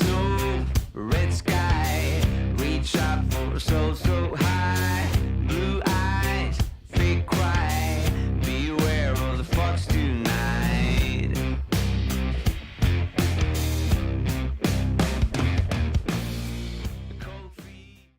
snow, red sky, reach up for so high, blue eyes, fake cry, beware of the fox tonight. The cold feet.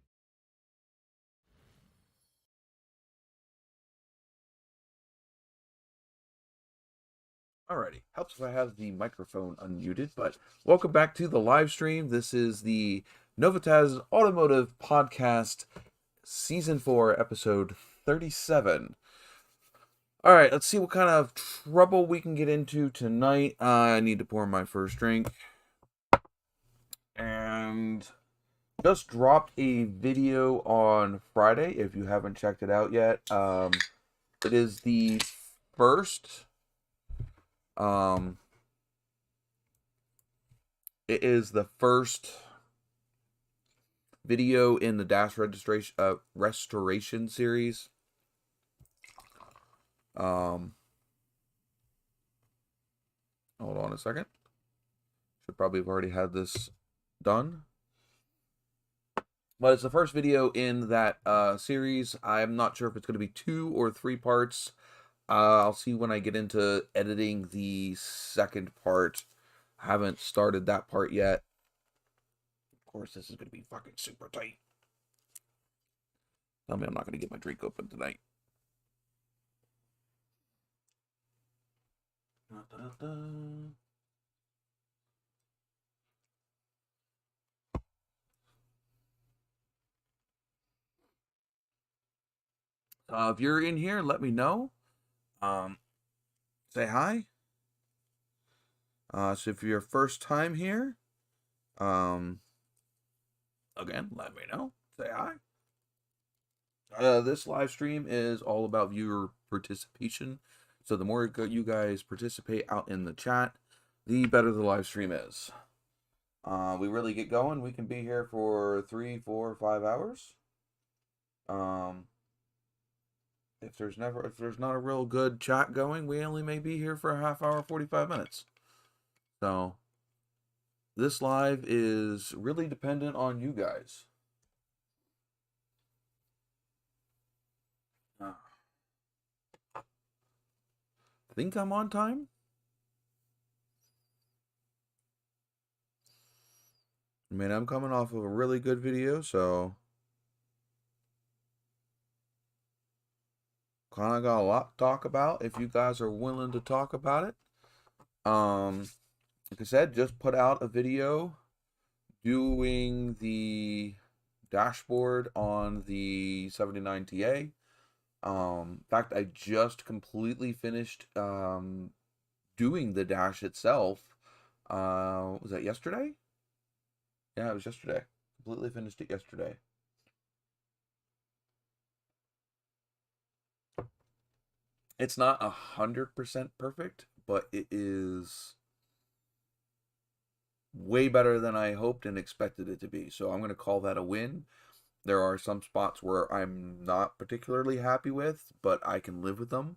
Alrighty, helps if I have the microphone unmuted, but welcome back to the live stream. This is the NOVAtazz Automotive Podcast, Season 4, Episode 37. Alright, let's see what kind of trouble we can get into tonight. I need to pour my first drink. And just dropped a video on Friday, if you haven't checked it out yet. It is the first... it is the first video in the dash restoration series. Hold on a second. Should probably have already had this done. But it's the first video in that series. I'm not sure if it's going to be 2 or 3 parts. I'll see when I get into editing the second part. I haven't started that part yet. Of course, this is going to be fucking super tight. Tell me I'm not going to get my drink open tonight. If you're in here, let me know. Say hi. So if you're your first time here, again, let me know. Say hi. This live stream is all about viewer participation. So the more you guys participate out in the chat, the better the live stream is. We really get going. We can be here for 3, 4, 5 hours. If there's not a real good chat going, we only may be here for a half hour, 45 minutes. So this live is really dependent on you guys. I think I'm on time. I mean, I'm coming off of a really good video, so kind of got a lot to talk about if you guys are willing to talk about it. Like I said, just put out a video doing the dashboard on the 79 TA. In fact, I just completely finished doing the dash itself. Was that yesterday? Yeah, it was yesterday. Completely finished it yesterday. It's not 100% perfect, but it is way better than I hoped and expected it to be. So I'm going to call that a win. There are some spots where I'm not particularly happy with, but I can live with them.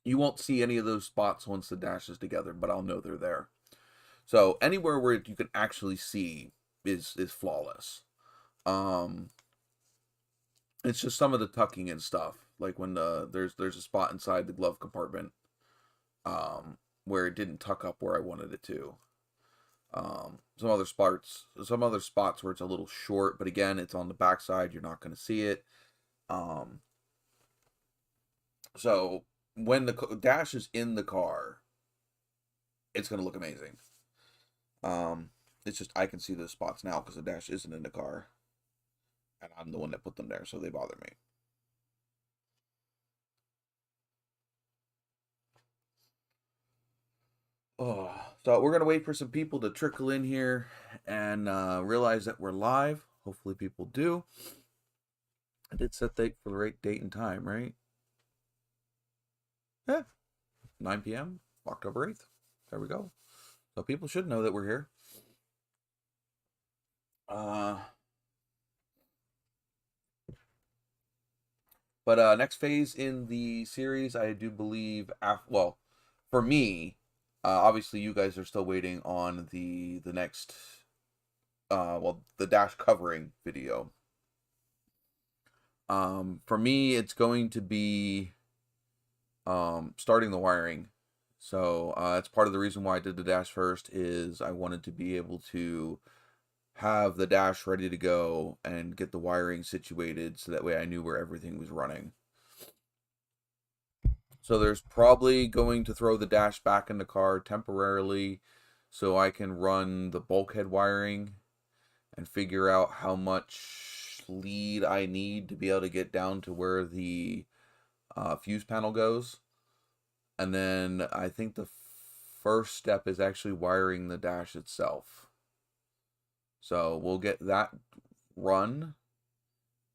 You won't see any of those spots once the dash is together, but I'll know they're there. So anywhere where you can actually see is flawless. It's just some of the tucking and stuff, like when there's a spot inside the glove compartment where it didn't tuck up where I wanted it to. Some other spots where it's a little short, but again, it's on the backside. You're not going to see it. So when the dash is in the car, it's going to look amazing. It's just I can see those spots now because the dash isn't in the car, and I'm the one that put them there, so they bother me. Oh, so we're going to wait for some people to trickle in here and realize that we're live. Hopefully people do. I did set date for the right date and time, right? Yeah. 9 p.m. October 8th. There we go. So people should know that we're here. But next phase in the series, I do believe, well, for me, obviously you guys are still waiting on the next well, the dash covering video. For me, it's going to be starting the wiring. So that's part of the reason why I did the dash first, is I wanted to be able to have the dash ready to go and get the wiring situated so that way I knew where everything was running. So there's probably going to throw the dash back in the car temporarily so I can run the bulkhead wiring and figure out how much lead I need to be able to get down to where the fuse panel goes. And then I think the first step is actually wiring the dash itself. So we'll get that run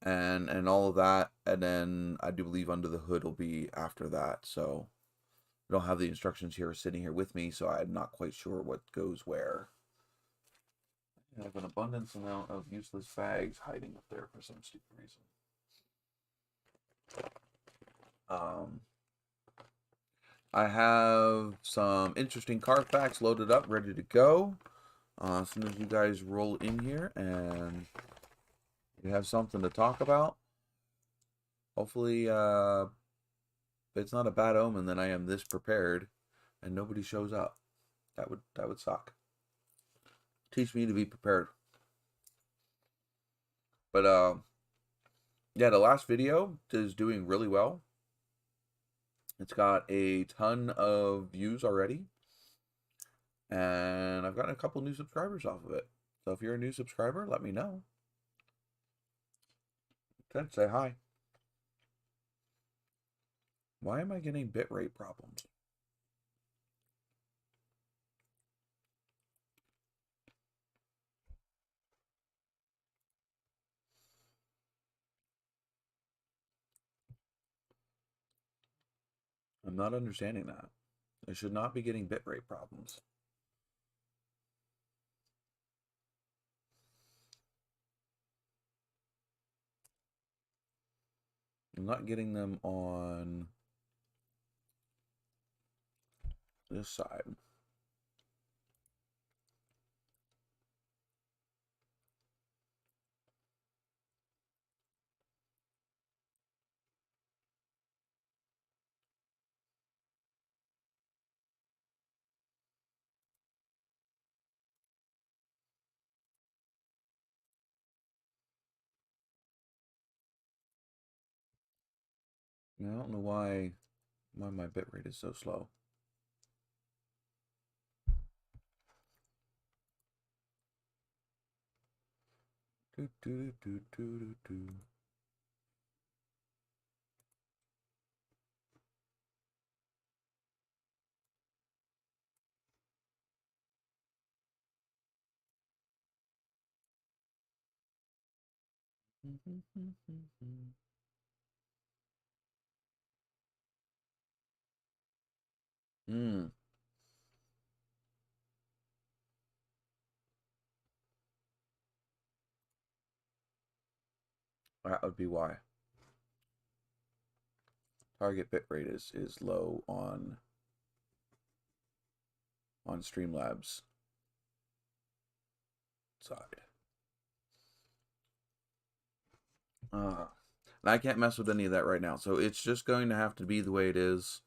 and all of that, and then I do believe under the hood will be after that. So I don't have the instructions here sitting here with me, so I'm not quite sure what goes where. I have an abundance amount of useless bags hiding up there for some stupid reason. I have some interesting car facts loaded up, ready to go. As soon as you guys roll in here and we have something to talk about, hopefully it's not a bad omen that I am this prepared and nobody shows up. That would suck. Teach me to be prepared. But yeah, the last video is doing really well. It's got a ton of views already, and I've gotten a couple new subscribers off of it. So if you're a new subscriber, let me know. Then say hi. Why am I getting bitrate problems? I'm not understanding that. I should not be getting bitrate problems. I'm not getting them on this side. I don't know why my bitrate is so slow. Do, do, do, do, do, do. Hmm. That would be why. Target bitrate is low on Streamlabs side. And I can't mess with any of that right now, so it's just going to have to be the way it is.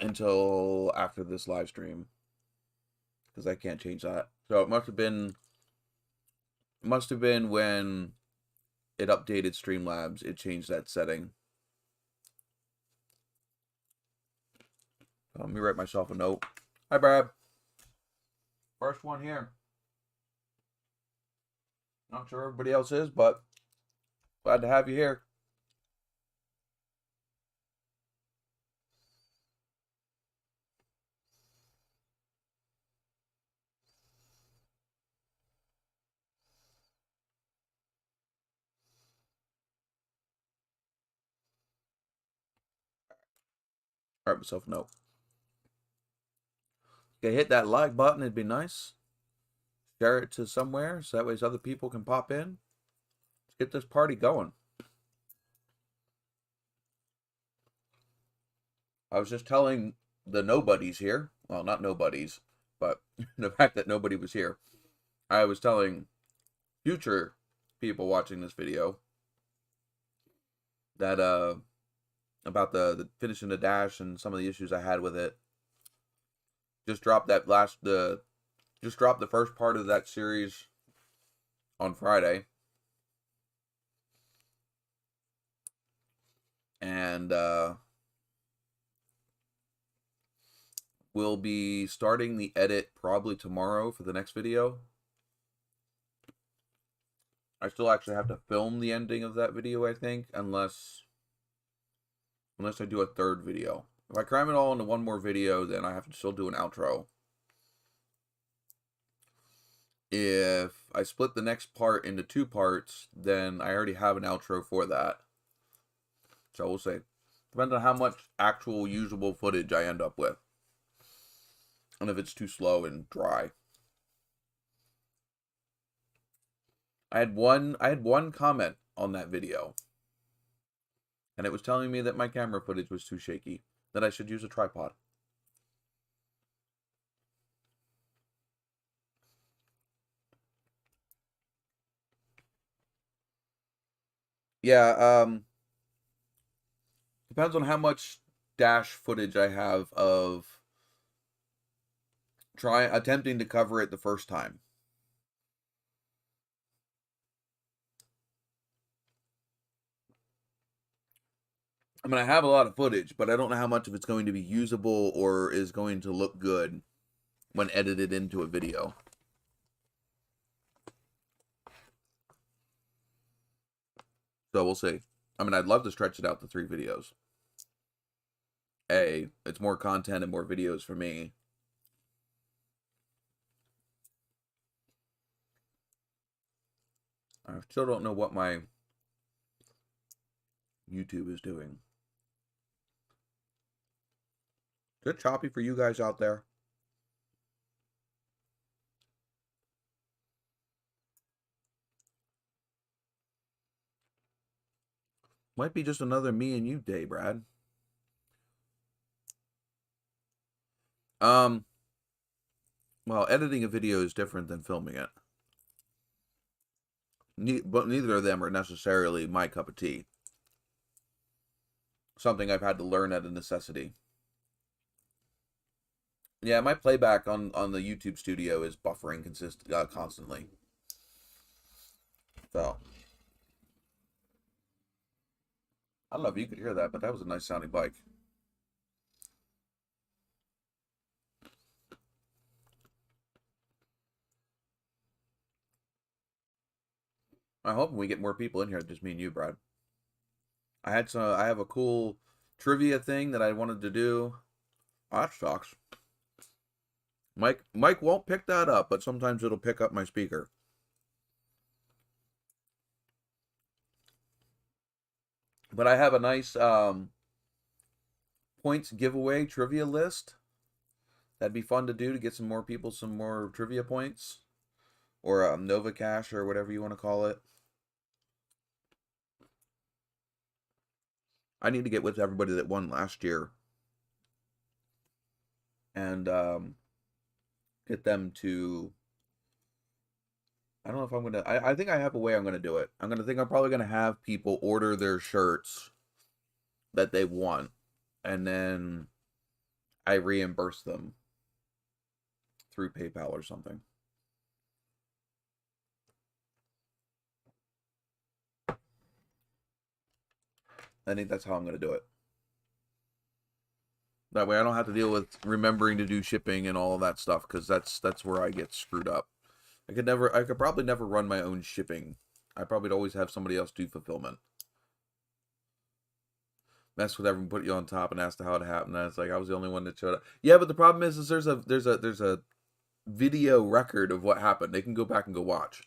Until after this live stream, because I can't change that. So it must have been when it updated Streamlabs, it changed that setting. Let me write myself a note. Hi, Brad. First one here. Not sure everybody else is, but glad to have you here. Write myself a note. Okay, hit that like button. It'd be nice. Share it to somewhere so that way other people can pop in. Let's get this party going. I was just telling the nobodies here, well, not nobodies, but the fact that nobody was here, I was telling future people watching this video that about the finishing the dash and some of the issues I had with it. Just dropped the first part of that series on Friday. And we'll be starting the edit probably tomorrow for the next video. I still actually have to film the ending of that video, I think, unless I do a third video. If I cram it all into one more video, then I have to still do an outro. If I split the next part into 2 parts, then I already have an outro for that. So we'll see. Depends on how much actual usable footage I end up with. And if it's too slow and dry. I had one comment on that video. And it was telling me that my camera footage was too shaky. That I should use a tripod. Yeah, depends on how much dash footage I have of attempting to cover it the first time. I mean, I have a lot of footage, but I don't know how much of it's going to be usable or is going to look good when edited into a video. So we'll see. I mean, I'd love to stretch it out to 3 videos. It's more content and more videos for me. I still don't know what my YouTube is doing. Is it choppy for you guys out there? Might be just another me and you day, Brad. Well, editing a video is different than filming it. But neither of them are necessarily my cup of tea. Something I've had to learn at a necessity. Yeah, my playback on the YouTube studio is buffering constantly. So, I don't know if you could hear that, but that was a nice sounding bike. I hope we get more people in here, just me and you, Brad. I have a cool trivia thing that I wanted to do. Oh, that sucks. Mike won't pick that up, but sometimes it'll pick up my speaker. But I have a nice points giveaway trivia list. That'd be fun to do to get some more people some more trivia points. Or NOVAtazz or whatever you want to call it. I need to get with everybody that won last year. And get them to... I don't know if I'm going to... I think I have a way I'm going to do it. I'm probably going to have people order their shirts that they want. And then I reimburse them through PayPal or something. I think that's how I'm going to do it. That way I don't have to deal with remembering to do shipping and all of that stuff, because that's where I get screwed up. I could probably never run my own shipping. I probably would always have somebody else do fulfillment. Mess with everyone, put you on top, and ask how it happened. And it's like I was the only one that showed up. Yeah, but the problem is there's a video record of what happened. They can go back and go watch.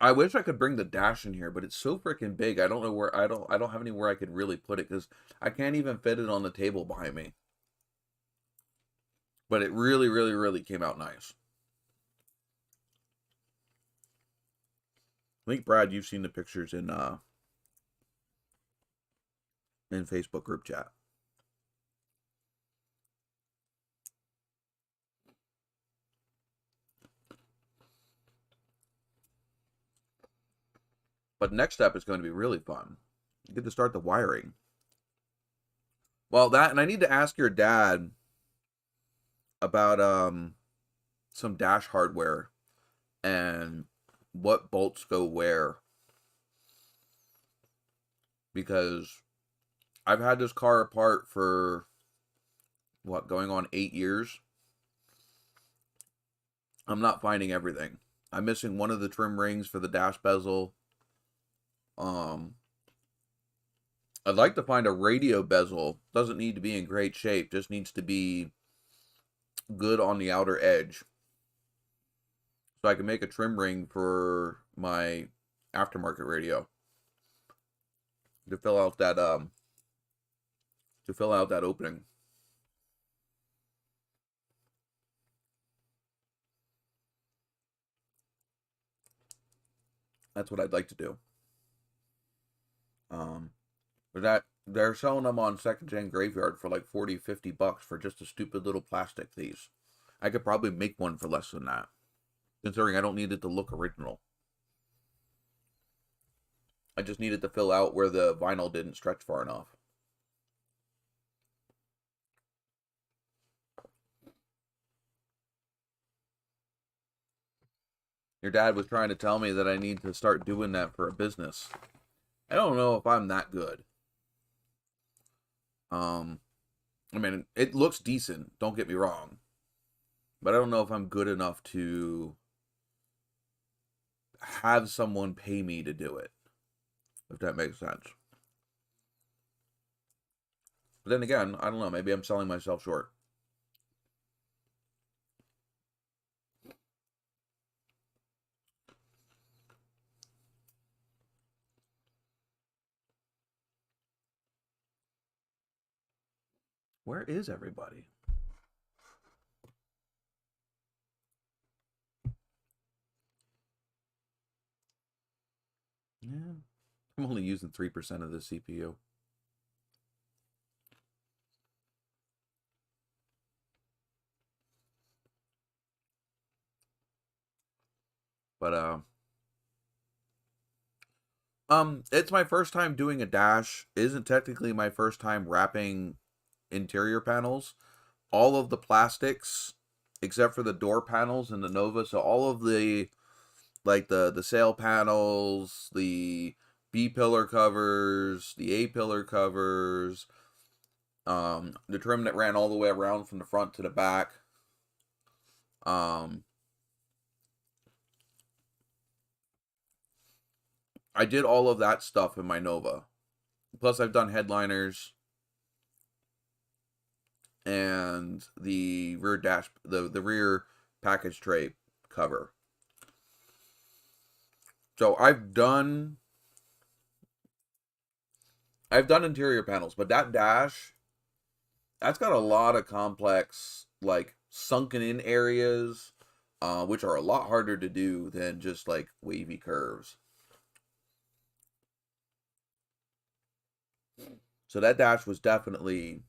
I wish I could bring the dash in here, but it's so freaking big. I don't know where. I don't have anywhere I could really put it, because I can't even fit it on the table behind me. But it really, really, really came out nice. think, Brad, you've seen the pictures in Facebook group chat. But next step is going to be really fun. You get to start the wiring. Well, that, and I need to ask your dad about some dash hardware and what bolts go where. Because I've had this car apart for what, going on 8 years. I'm not finding everything. I'm missing one of the trim rings for the dash bezel. I'd like to find a radio bezel. Doesn't need to be in great shape. Just needs to be good on the outer edge. So I can make a trim ring for my aftermarket radio. To fill out that opening. That's what I'd like to do. But that they're selling them on second gen graveyard for like $40-50 for just a stupid little plastic piece. I could probably make one for less than that, considering I don't need it to look original. I just needed to fill out where the vinyl didn't stretch far enough. Your dad was trying to tell me that I need to start doing that for a business. I don't know if I'm that good. I mean, it looks decent, don't get me wrong. But I don't know if I'm good enough to have someone pay me to do it. If that makes sense. But then again, I don't know, maybe I'm selling myself short. Where is everybody? Yeah. I'm only using 3% of the CPU. But it's my first time doing a dash. It isn't technically my first time wrapping interior panels. All of the plastics, except for the door panels and the Nova, so all of the, like the sail panels, the B pillar covers, the A pillar covers, the trim that ran all the way around from the front to the back. I did all of that stuff in my Nova. Plus, I've done headliners and the rear dash, the rear package tray cover. So I've done interior panels, but that dash, that's got a lot of complex, like, sunken in areas, which are a lot harder to do than just like wavy curves. So that dash was definitely,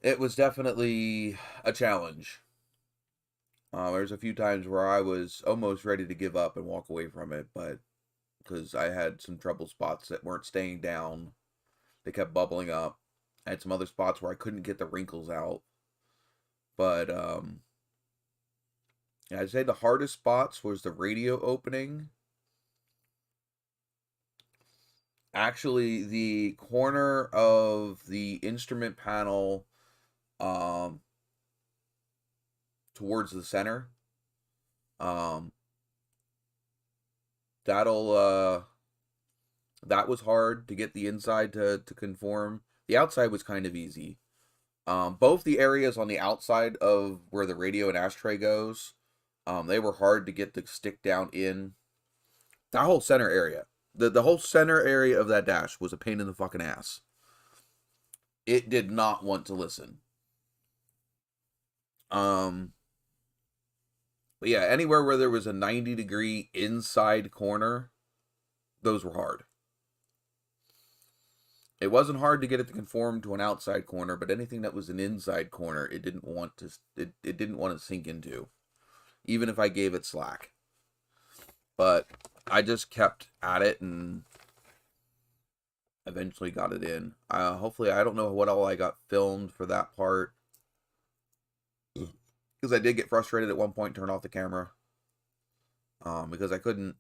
it was definitely a challenge. There's a few times where I was almost ready to give up and walk away from it, but because I had some trouble spots that weren't staying down, they kept bubbling up. I had some other spots where I couldn't get the wrinkles out. But I'd say the hardest spots was the radio opening. Actually, the corner of the instrument panel towards the center. That was hard to get the inside to conform. The outside was kind of easy. Both the areas on the outside of where the radio and ashtray goes, they were hard to get the stick down in. That whole center area. The whole center area of that dash was a pain in the fucking ass. It did not want to listen. But yeah, anywhere where there was a 90-degree inside corner, those were hard. It wasn't hard to get it to conform to an outside corner, but anything that was an inside corner, it didn't want to it didn't want to sink into, even if I gave it slack. But I just kept at it and eventually got it in. Hopefully, I don't know what all I got filmed for that part, because I did get frustrated at one point, turn off the camera, because I couldn't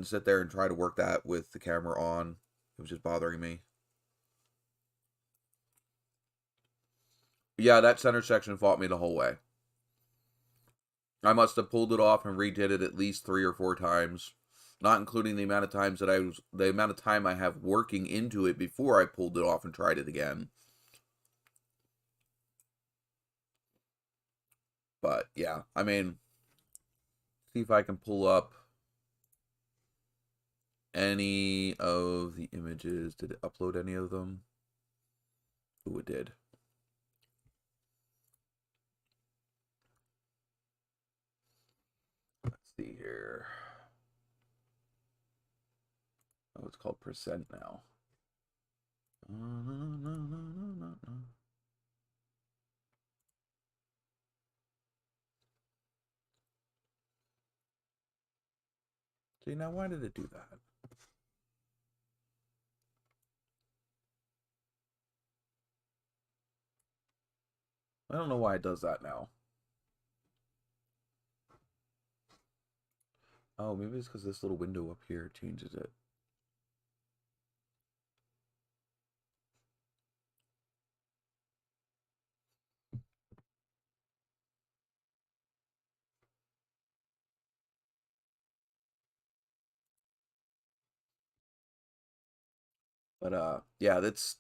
sit there and try to work that with the camera on. It was just bothering me. Yeah, that center section fought me the whole way. I must have pulled it off and redid it at least 3 or 4 times, not including the amount of times that the amount of time I have working into it before I pulled it off and tried it again. But yeah, I mean, see if I can pull up any of the images. Did it upload any of them? Ooh, it did. Let's see here. Oh, it's called percent now. See, now why did it do that? I don't know why it does that now. Oh, maybe it's because this little window up here changes it. But yeah, it's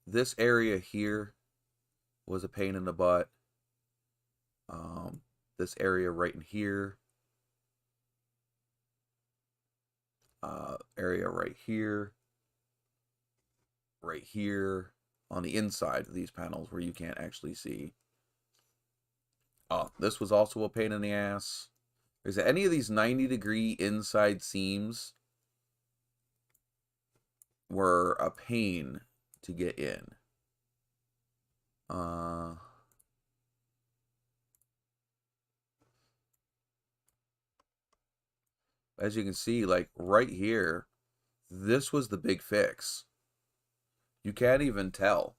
this area here was a pain in the butt. This area right in here, area right here on the inside of these panels where you can't actually see. Oh, this was also a pain in the ass. Is any of these 90-degree inside seams were a pain to get in. As you can see, like right here, this was the big fix. You can't even tell.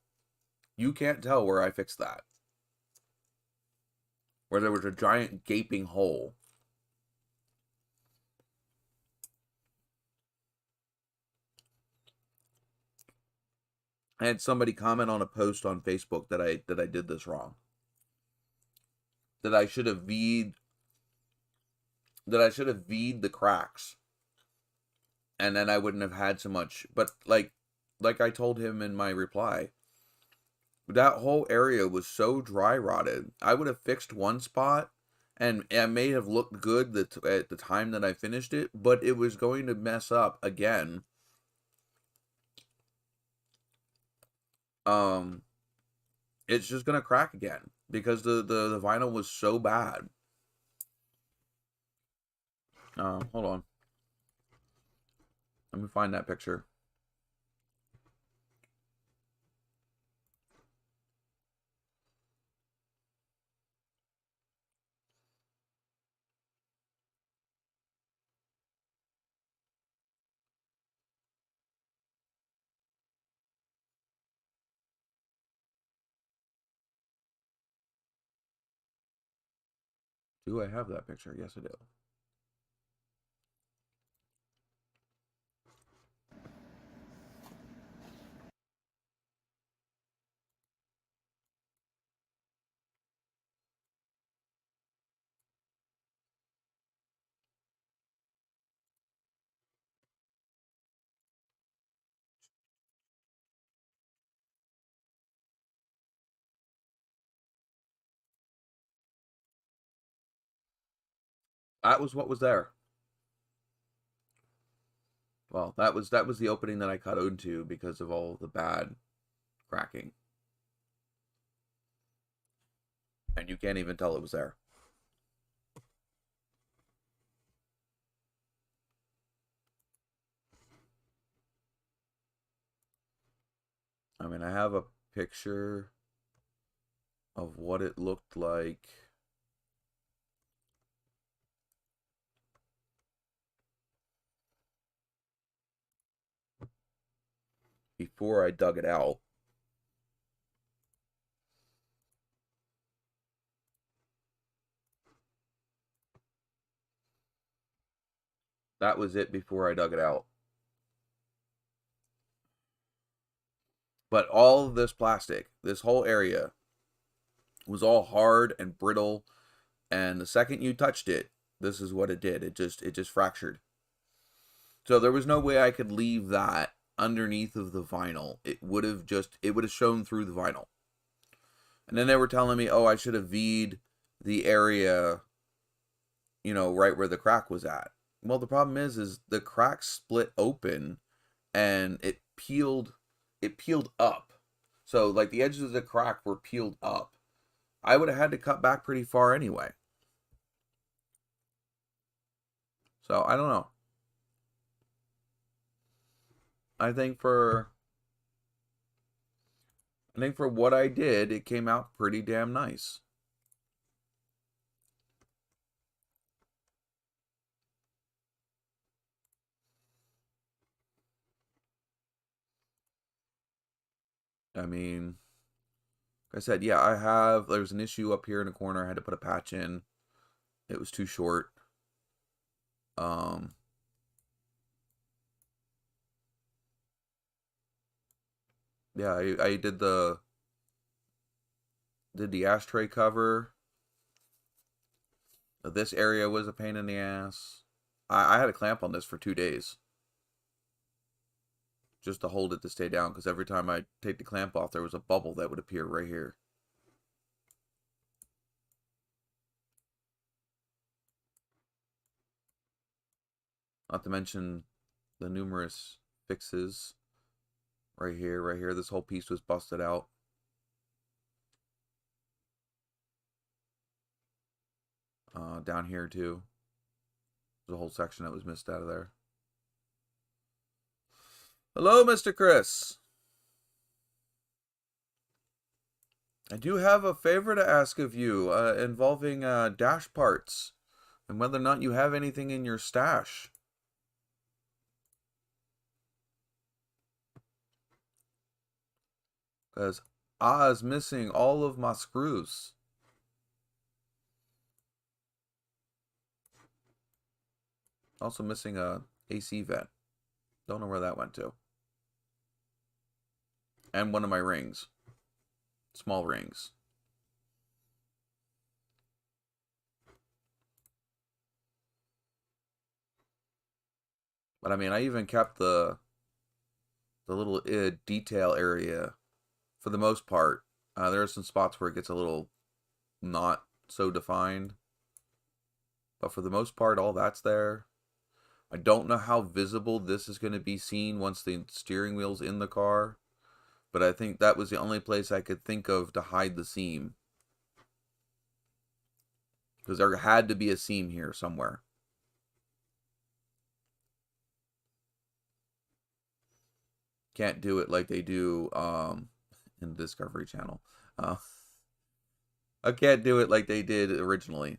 You can't tell where I fixed that. Where there was a giant gaping hole. I had somebody comment on a post on Facebook that I did this wrong. That I should have V'd the cracks. And then I wouldn't have had so much. But like I told him in my reply, that whole area was so dry rotted. I would have fixed one spot, and it may have looked good at the time that I finished it, but it was going to mess up again. It's just gonna crack again because the vinyl was so bad. Hold on. Let me find that picture. Do I have that picture? Yes, I do. That was what was there. Well, that was the opening that I cut into because of all the bad cracking. And you can't even tell it was there. I mean, I have a picture of what it looked like before I dug it out. That was it before I dug it out. But all of this plastic, this whole area, was all hard and brittle. And the second you touched it, this is what it did. It just fractured. So there was no way I could leave that underneath of the vinyl. It would have shown through the vinyl. And then they were telling me, oh, I should have V'd the area, you know, right where the crack was at. Well, the problem is the crack split open and it peeled up. So like the edges of the crack were peeled up. I would have had to cut back pretty far anyway. So I don't know. I think for what I did, it came out pretty damn nice. I mean, like I said, yeah, there was an issue up here in the corner. I had to put a patch in. It was too short. Yeah, I did the ashtray cover. This area was a pain in the ass. I had a clamp on this for 2 days. Just to hold it to stay down, because every time I take the clamp off, there was a bubble that would appear right here. Not to mention the numerous fixes. Right here. This whole piece was busted out. Down here too. There's a whole section that was missed out of there. Hello, Mr. Chris. I do have a favor to ask of you involving dash parts and whether or not you have anything in your stash. Because I was missing all of my screws. Also missing a AC vent. Don't know where that went to. And one of my rings. Small rings. But I mean, I even kept the little detail area for the most part. There are some spots where it gets a little not so defined. But for the most part, all that's there. I don't know how visible this is going to be seen once the steering wheel's in the car. But I think that was the only place I could think of to hide the seam. Because there had to be a seam here somewhere. Can't do it like they do in the Discovery Channel. I can't do it like they did originally.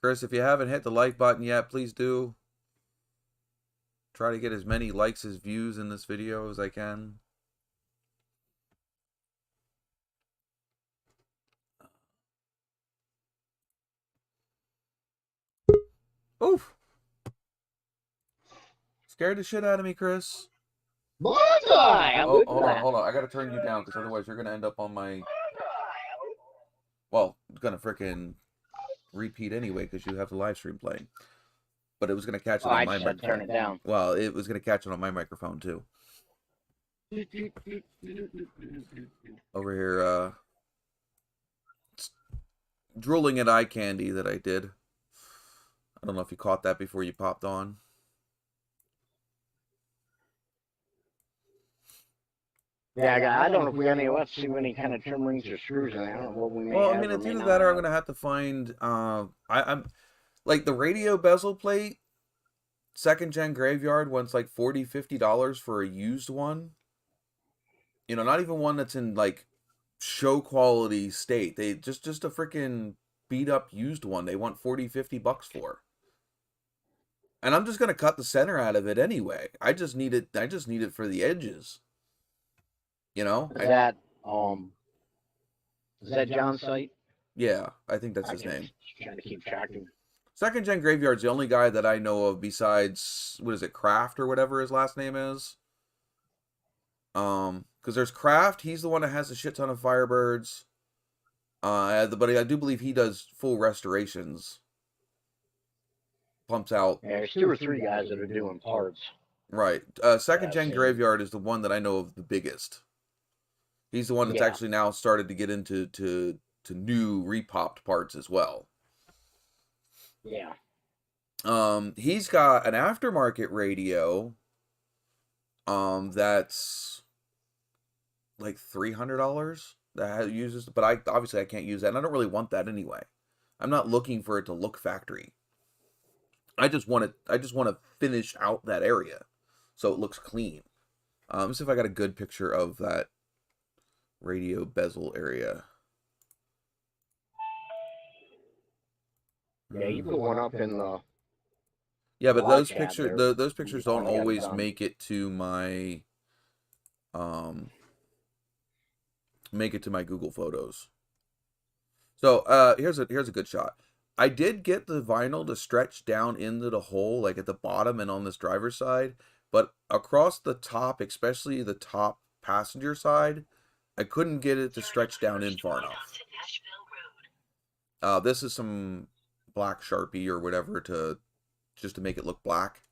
Chris, if you haven't hit the like button yet, please do. Try to get as many likes as views in this video as I can. Oof. Scared the shit out of me, Chris. Bullseye! Oh, hold on. I gotta turn you down, because otherwise you're gonna end up on my... Well, it's gonna frickin' repeat anyway, because you have the live stream playing. But it was gonna catch it on my microphone. Turn it down. Well, it was gonna catch it on my microphone too. Over here, drooling at eye candy that I did. I don't know if you caught that before you popped on. Yeah, I don't know if we got any. Let's see any kind of trim rings or screws in there. I don't know what we may Well, I have mean, or it's may either not that or I'm have. gonna have to find. I'm like the radio bezel plate, second gen graveyard wants like $40-$50 for a used one. You know, not even one that's in like show quality state. They just a freaking beat up used one. They want $40-$50 for. And I'm just gonna cut the center out of it anyway. I just need it for the edges. You know? Is that um? Is that John's site? Yeah, I think that's I his can name. try to keep track of. Second Gen Graveyard's the only guy that I know of besides, what is it, Kraft or whatever his last name is. Because there's Kraft, he's the one that has a shit ton of Firebirds. But I do believe he does full restorations. Pumps out. Yeah, there's 2 or 3 guys that are doing parts. Right. Second Gen I've seen. Graveyard is the one that I know of the biggest. He's the one that's Yeah. actually now started to get into to new repopped parts as well. Yeah. He's got an aftermarket radio. That's like $300 that uses, but I can't use that, and I don't really want that anyway. I'm not looking for it to look factory. I just want to finish out that area so it looks clean. Let's see if I got a good picture of that radio bezel area. Yeah, you put one up in the. Yeah, but Watch out there. those pictures don't Finally got it always done. make it to my Google Photos. So here's a good shot. I did get the vinyl to stretch down into the hole, like at the bottom and on this driver's side, but across the top, especially the top passenger side, I couldn't get it to stretch down in far enough. This is some black Sharpie or whatever just to make it look black.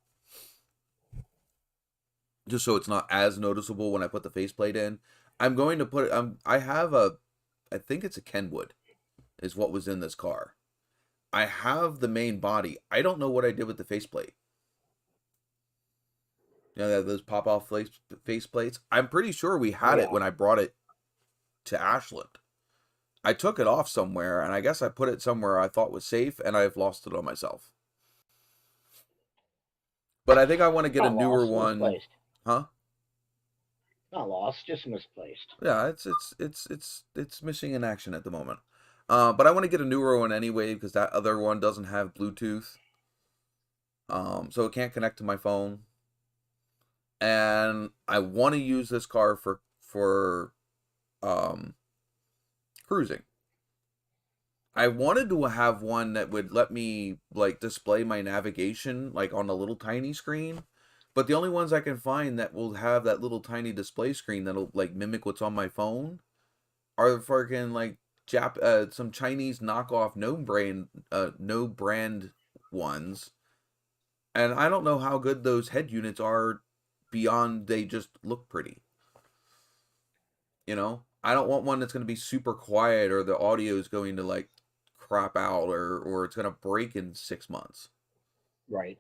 Just so it's not as noticeable when I put the faceplate in. I'm going to put I think it's a Kenwood is what was in this car. I have the main body. I don't know what I did with the faceplate. You know, those pop-off faceplates. I'm pretty sure we had it when I brought it to Ashland. I took it off somewhere, and I guess I put it somewhere I thought was safe, and I've lost it on myself. But I think I want to get a newer one. Misplaced. Huh? Not lost, just misplaced. Yeah, it's missing in action at the moment. But I want to get a newer one anyway because that other one doesn't have Bluetooth. So it can't connect to my phone. And I want to use this car for cruising. I wanted to have one that would let me like display my navigation like on a little tiny screen. But the only ones I can find that will have that little tiny display screen that'll like mimic what's on my phone are the freaking like some Chinese knockoff no brand ones. And I don't know how good those head units are beyond they just look pretty. You know, I don't want one that's going to be super quiet or the audio is going to like crap out or it's going to break in 6 months. Right.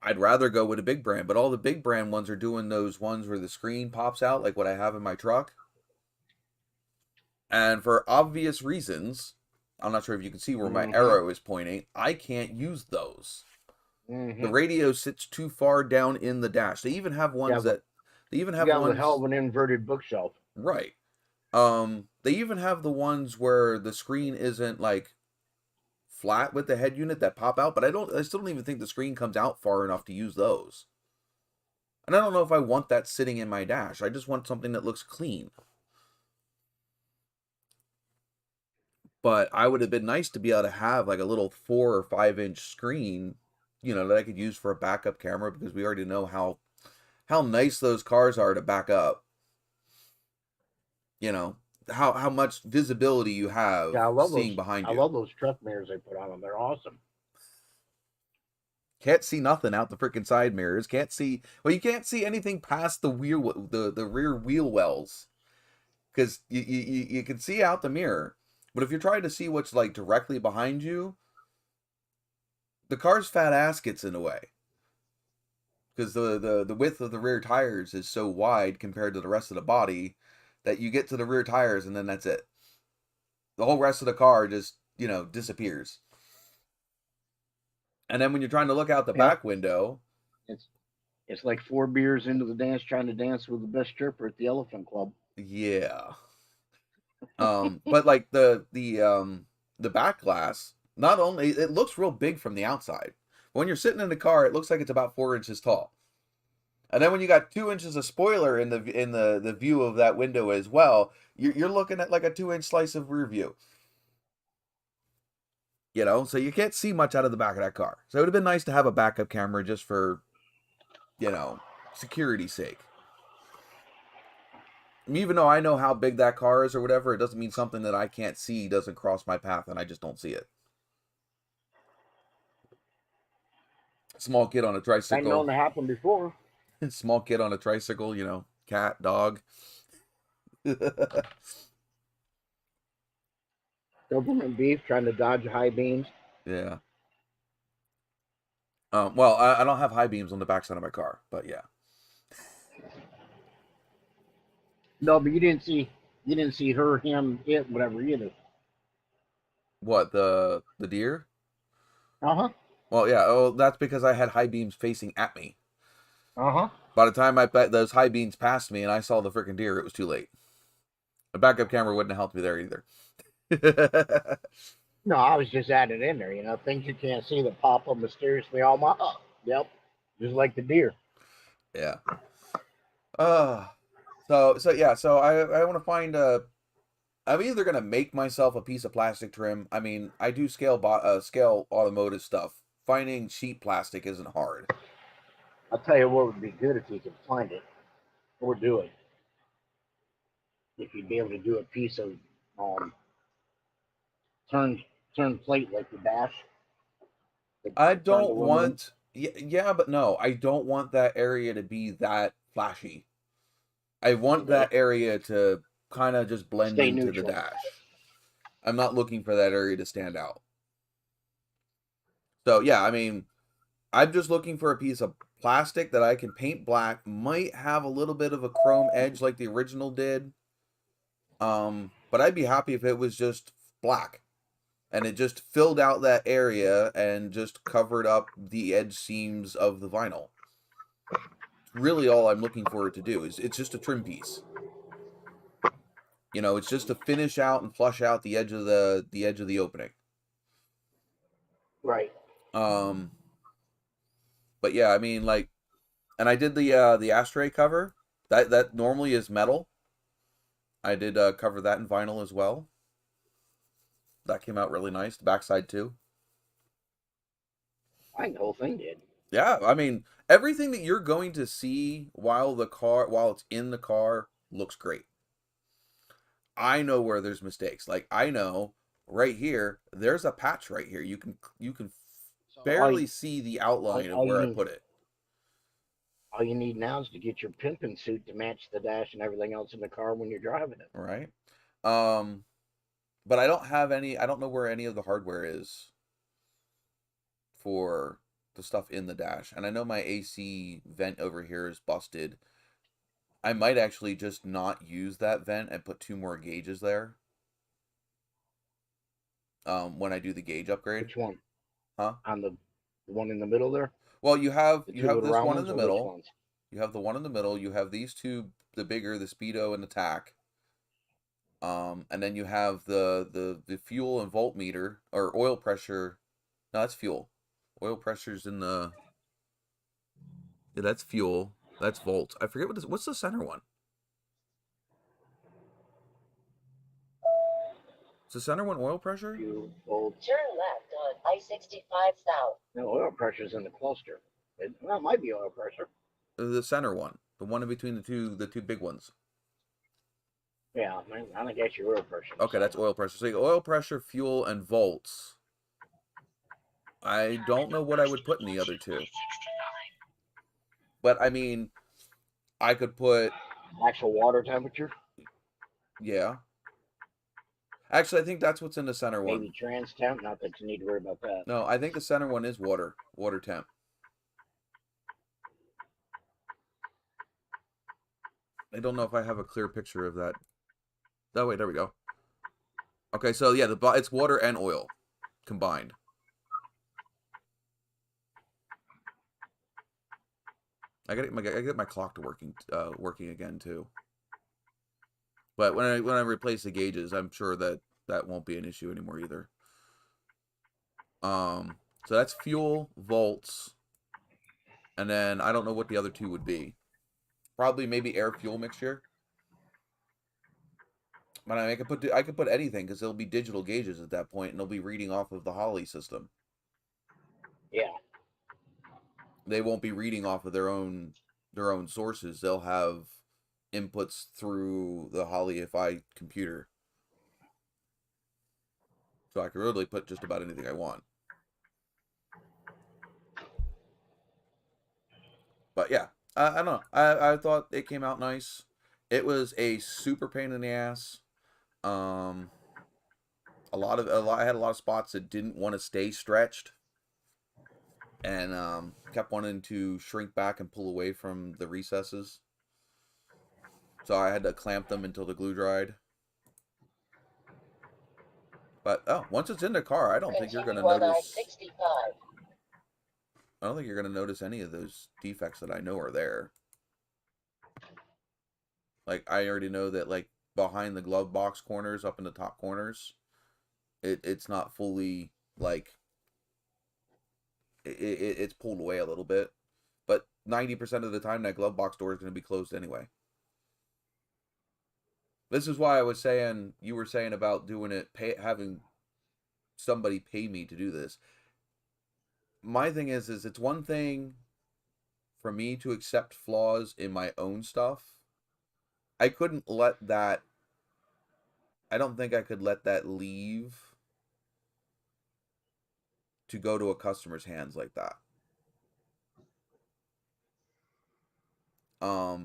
I'd rather go with a big brand, but all the big brand ones are doing those ones where the screen pops out like what I have in my truck. And for obvious reasons, I'm not sure if you can see where my arrow is pointing, I can't use those. The radio sits too far down in the dash. They even have ones They even have got ones. the hell of an inverted bookshelf. Right. They even have the ones where the screen isn't like flat with the head unit that pop out, but I still don't even think the screen comes out far enough to use those. And I don't know if I want that sitting in my dash. I just want something that looks clean. But I would have been nice to be able to have like a little 4 or 5 inch screen, you know, that I could use for a backup camera because we already know how nice those cars are to back up. You know, how much visibility you have seeing behind you. I love those truck mirrors they put on them. They're awesome. Can't see nothing out the freaking side mirrors. Can't see. Well, you can't see anything past the rear wheel wells, because you can see out the mirror. But if you're trying to see what's like directly behind you, the car's fat ass gets in the way. because the width of the rear tires is so wide compared to the rest of the body that you get to the rear tires and then that's it. The whole rest of the car just, disappears. And then when you're trying to look out the back window, it's like 4 beers into the dance, trying to dance with the best stripper at the Elephant Club. yeah. But like the back glass, not only it looks real big from the outside. When you're sitting in the car, it looks like it's about 4 inches tall. And then when you got 2 inches of spoiler in the view of that window as well, you're looking at like a 2-inch slice of rear view. So you can't see much out of the back of that car. So it would have been nice to have a backup camera just for, security's sake. Even though I know how big that car is or whatever, it doesn't mean something that I can't see doesn't cross my path and I just don't see it. Small kid on a tricycle. I've known to happen before. Small kid on a tricycle, cat, dog. Doberman beef trying to dodge high beams. Yeah. Well, I don't have high beams on the backside of my car, but yeah. No, but you didn't see her, him, it, whatever either. What, the deer? Uh-huh. Well, yeah. Oh, that's because I had high beams facing at me. Uh-huh. By the time those high beams passed me and I saw the freaking deer, it was too late. A backup camera wouldn't have helped me there either. No, I was just adding in there, things you can't see that pop up mysteriously all my up. Yep. Just like the deer. Yeah. So I want to find I'm either gonna make myself a piece of plastic trim. I mean, I do scale automotive stuff. Finding cheap plastic isn't hard. I'll tell you what would be good if you could find it or do it. If you'd be able to do a piece of turn plate like the dash. I don't want yeah, but no, I don't want that area to be that flashy. I want that area to kind of just blend Stay into neutral. the dash. I'm not looking for that area to stand out. So yeah, I mean, I'm just looking for a piece of plastic that I can paint black. Might have a little bit of a chrome edge like the original did. But I'd be happy if it was just black. And it just filled out that area and just covered up the edge seams of the vinyl. Really all I'm looking for it to do is it's just a trim piece. It's just to finish out and flush out the edge of the opening. Right. But yeah, I mean, like, and I did the ashtray cover. That normally is metal. I did cover that in vinyl as well. That came out really nice. The backside too. I think the whole thing did. Yeah, I mean, everything that you're going to see while it's in the car looks great. I know where there's mistakes. Like I know right here, there's a patch right here. You can barely see the outline of where I put it. All you need now is to get your pimping suit to match the dash and everything else in the car when you're driving it. Right. But I don't know where any of the hardware is for the stuff in the dash. And I know my AC vent over here is busted. I might actually just not use that vent and put 2 more gauges there. When I do the gauge upgrade. Which one? Huh? On the one in the middle there? Well, you have this one in the or middle. You have the one in the middle. You have these two, the bigger, the Speedo and the TAC. And then you have the fuel and voltmeter or oil pressure. No, that's fuel. Oil pressure's in the. Yeah, that's fuel. That's volts. I forget what's the center one. Is the center one oil pressure? Fuel, volts. Turn left on I-65 South. No, oil pressure's in the cluster. It might be oil pressure. The center one, the one in between the two big ones. Yeah, I think that's your oil pressure. Okay, that's oil pressure. So you got oil pressure, fuel, and volts. I don't know what I would put in the other two. But I mean, I could put Actual water temperature. yeah. Actually, I think that's what's in the center one. Maybe trans temp. Not that you need to worry about that. No, I think the center one is water temp. I don't know if I have a clear picture of that. Oh, wait, there we go. Okay, so yeah, it's water and oil combined. I get my clock to working again too. But when I replace the gauges, I'm sure that won't be an issue anymore either. So that's fuel, volts, and then I don't know what the other two would be. Probably maybe air fuel mixture. But I could put anything because it'll be digital gauges at that point, and they'll be reading off of the Holley system. Yeah. They won't be reading off of their own sources. They'll have inputs through the Holley-ify computer. So I can really put just about anything I want. But yeah, I don't know. I thought it came out nice. It was a super pain in the ass. I had a lot of spots that didn't want to stay stretched, and kept wanting to shrink back and pull away from the recesses. So I had to clamp them until the glue dried. But once it's in the car, I don't think you're gonna notice. I-65. I don't think you're gonna notice any of those defects that I know are there. Like I already know that like behind the glove box corners, up in the top corners, it's not fully like it's pulled away a little bit, but 90% of the time that glove box door is going to be closed anyway. This is why you were saying about doing it, having somebody pay me to do this. My thing is it's one thing for me to accept flaws in my own stuff. I don't think I could let that leave to go to a customer's hands like that.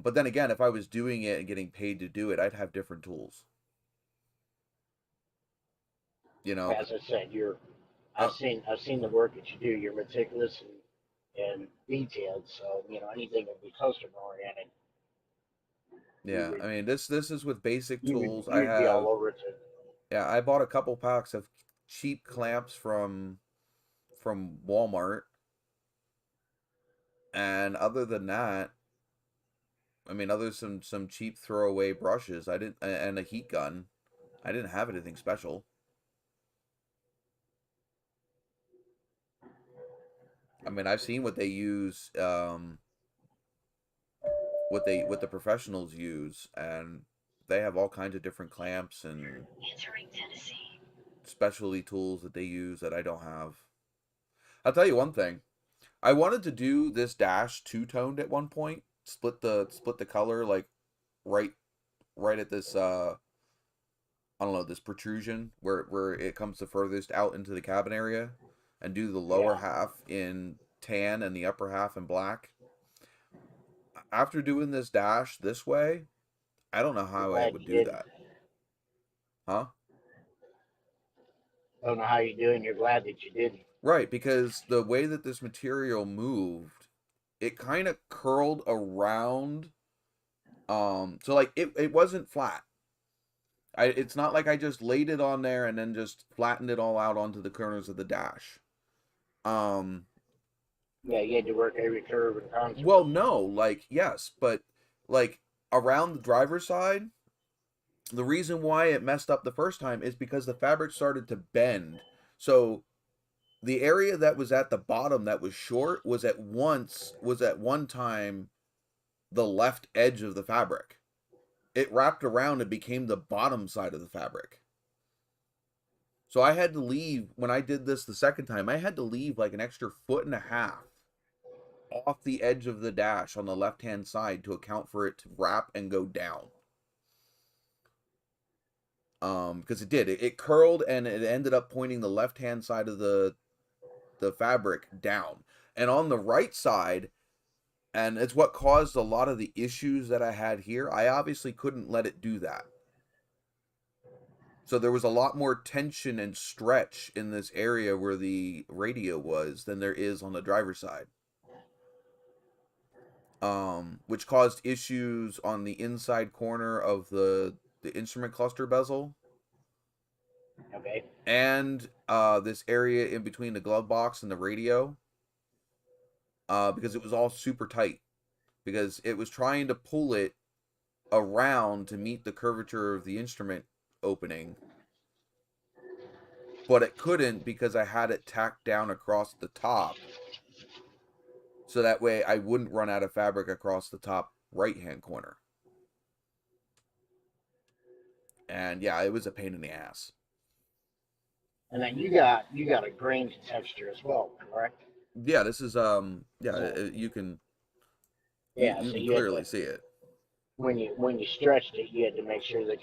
But then again, if I was doing it and getting paid to do it, I'd have different tools. You know, As I said, I've seen the work that you do. You're meticulous and detailed. So anything that be customer oriented. yeah. I mean, this is with basic tools. You would be all over it. Yeah, I bought a couple packs of cheap clamps from Walmart, and other than that, I mean, other than some cheap throwaway brushes, and a heat gun, I didn't have anything special. I mean, I've seen what they use, what the professionals use, and they have all kinds of different clamps and specialty tools that they use that I don't have. I'll tell you one thing. I wanted to do this dash two-toned at one point, split the color like right at this I don't know, this protrusion where it comes the furthest out into the cabin area, and do the lower half in tan and the upper half in black. After doing this dash this way, I don't know how I would do that. Huh? I don't know how you do it, and you're glad that you didn't. Right, because the way that this material moved, it kind of curled around. So like it wasn't flat. It's not like I just laid it on there and then just flattened it all out onto the corners of the dash. Yeah, you had to work every curve and contour. Well, no, like yes, but like around the driver's side, the reason why it messed up the first time is because the fabric started to bend. So the area that was at the bottom that was short was at one time the left edge of the fabric. It wrapped around and became the bottom side of the fabric. So I had to leave, when I did this the second time, I had to leave like an extra 1.5 feet off the edge of the dash on the left-hand side to account for it to wrap and go down. Because it curled and it ended up pointing the left-hand side of the fabric down. And on the right side, and it's what caused a lot of the issues that I had here, I obviously couldn't let it do that. So there was a lot more tension and stretch in this area where the radio was than there is on the driver's side. which caused issues on the inside corner of the instrument cluster bezel, Okay. and this area in between the glove box and the radio, because it was all super tight, because it was trying to pull it around to meet the curvature of the instrument opening, but it couldn't because I had it tacked down across the top, so that way I wouldn't run out of fabric across the top right hand corner. And yeah, it was a pain in the ass. And then you got a grain texture as well, correct? Yeah, this is you can Yeah. you So can you had clearly to, see it. when you stretched it, you had to make sure that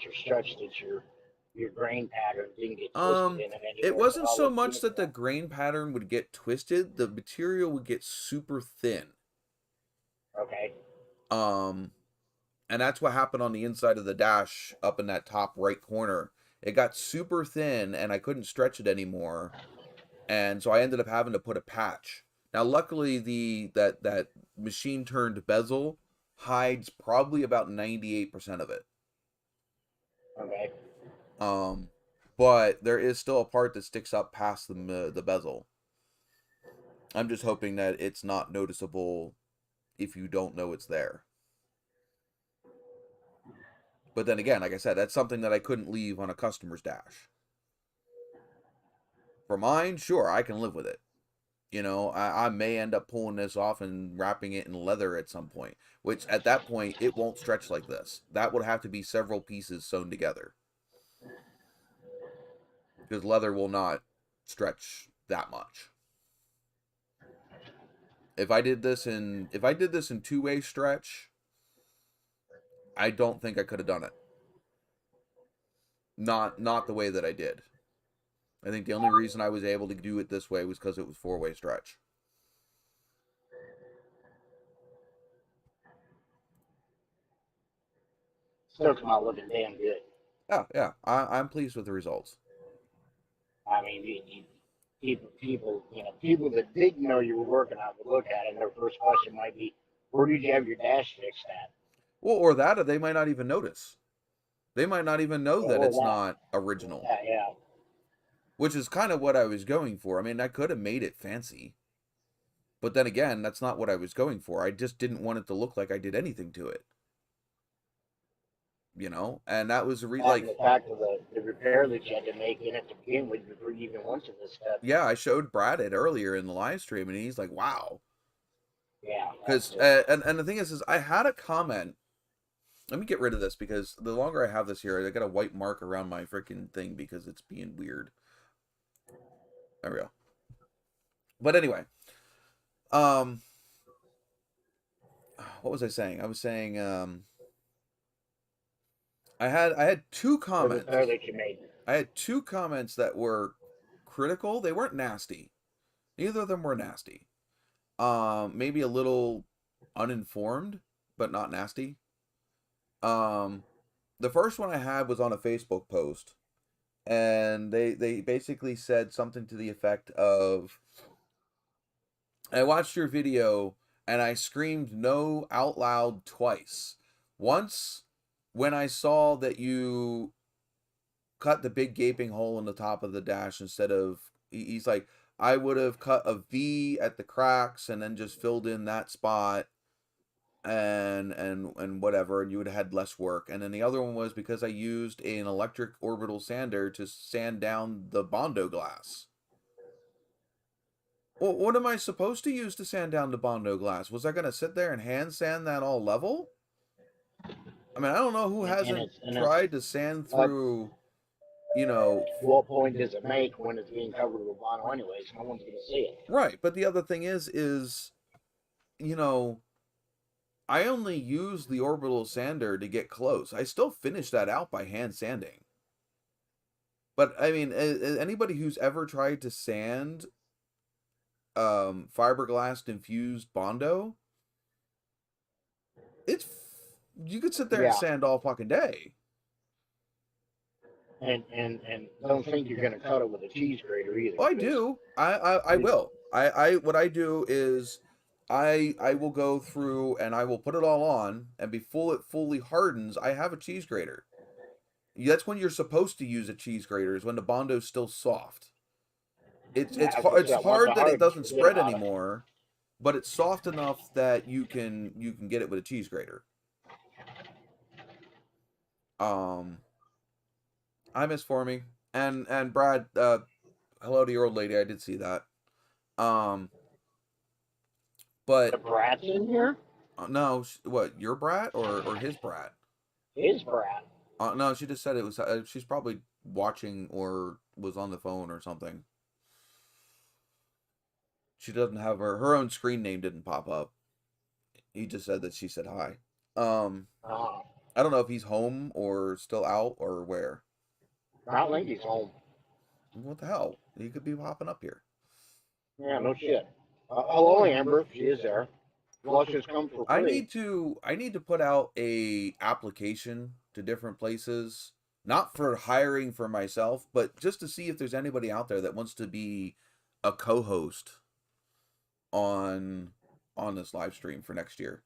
your grain pattern didn't get twisted in it It anywhere. So wasn't all so looked much that the uniform. grain pattern would get twisted, the material would get super thin. Okay. And that's what happened on the inside of the dash up in that top right corner. It got super thin and I couldn't stretch it anymore. And so I ended up having to put a patch. Now luckily that machine turned bezel hides probably about 98% of it. Okay. But there is still a part that sticks up past the bezel. I'm just hoping that it's not noticeable if you don't know it's there. But then again, like I said, that's something that I couldn't leave on a customer's dash. For mine, sure, I can live with it. You know, I may end up pulling this off and wrapping it in leather at some point, which at that point, it won't stretch like this. That would have to be several pieces sewn together. Because leather will not stretch that much. If I did this in two-way stretch, I don't think I could have done it. Not the way that I did. I think the only reason I was able to do it this way was because it was four-way stretch. Still come out looking damn good. Oh, yeah. I'm pleased with the results. I mean, people that didn't know you were working on would look at it, and their first question might be, "Where did you have your dash fixed at?" Well, or that, or they might not even notice. They might not even know that Or it's that. not original. Yeah. Which is kind of what I was going for. I mean, I could have made it fancy. But then again, that's not what I was going for. I just didn't want it to look like I did anything to it. You know? And that was And the fact of the repair that you had to make in it to begin with before you even went to this step. yeah, I showed Brad it earlier in the live stream, and he's like, wow. Yeah. Because, and the thing is I had a comment. Let me get rid of this, because the longer I have this here, I got a white mark around my freaking thing because it's being weird. There we go. But anyway, what was I saying? I was saying, I had two comments. The repair that you made. I had two comments that were critical. They weren't nasty. Neither of them were nasty. Maybe a little uninformed, but not nasty. The first one I had was on a Facebook post, and they basically said something to the effect of, I watched your video and I screamed no out loud twice. Once when I saw that you cut the big gaping hole in the top of the dash instead of, he's like, I would have cut a V at the cracks and then just filled in that spot and whatever, and you would have had less work. And then the other one was because I used an electric orbital sander to sand down the Bondo glass. Well, what am I supposed to use to sand down the Bondo glass? Was I going to sit there and hand sand that all level? I mean, I don't know who hasn't tried to sand through, you know... What point does it make when it's being covered with vinyl anyways? No one's going to see it. Right, but the other thing is, you know, I only use the orbital sander to get close. I still finish that out by hand sanding. But, I mean, anybody who's ever tried to sand fiberglass infused Bondo, it's... You could sit there and sand all fucking day. And don't think you're going to cut it with a cheese grater either. Well, I do. I will. What I do is I will go through and I will put it all on, and before it fully hardens, I have a cheese grater. That's when you're supposed to use a cheese grater, is when the Bondo's still soft. It's Yeah, it's once hard it that it hardens, doesn't forget spread about it. anymore, but it's soft enough that you can get it with a cheese grater. I miss Formy and Brad. Hello to your old lady. I did see that. The But brat's in here? no, what, your brat or his brat? His brat. No, she just said it was. She's probably watching or was on the phone or something. She doesn't have her own screen name didn't pop up. He just said that she said hi. Oh, I don't know if he's home or still out or where. I don't think he's home. What the hell? He could be popping up here. Yeah, no shit. Hello, Amber. She is there. Well, she's come for I free. need to put out a application to different places, not for hiring for myself, but just to see if there's anybody out there that wants to be a co-host on this live stream for next year.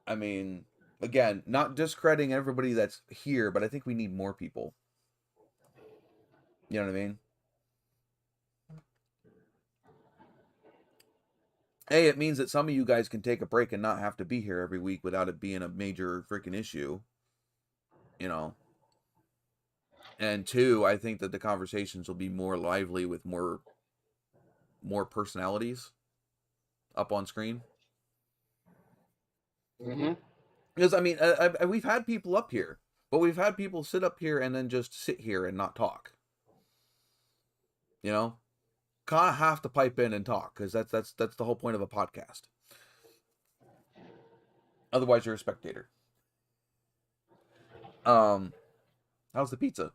I mean, again, not discrediting everybody that's here, but I think we need more people. You know what I mean? Hey, it means that some of you guys can take a break and not have to be here every week without it being a major freaking issue. You know. And two, I think that the conversations will be more lively with more personalities up on screen. Mm-hmm. Because, I mean, we've had people up here, but we've had people sit up here and then just sit here and not talk. You know? Kind of have to pipe in and talk, because that's the whole point of a podcast. Otherwise, you're a spectator. How's the pizza?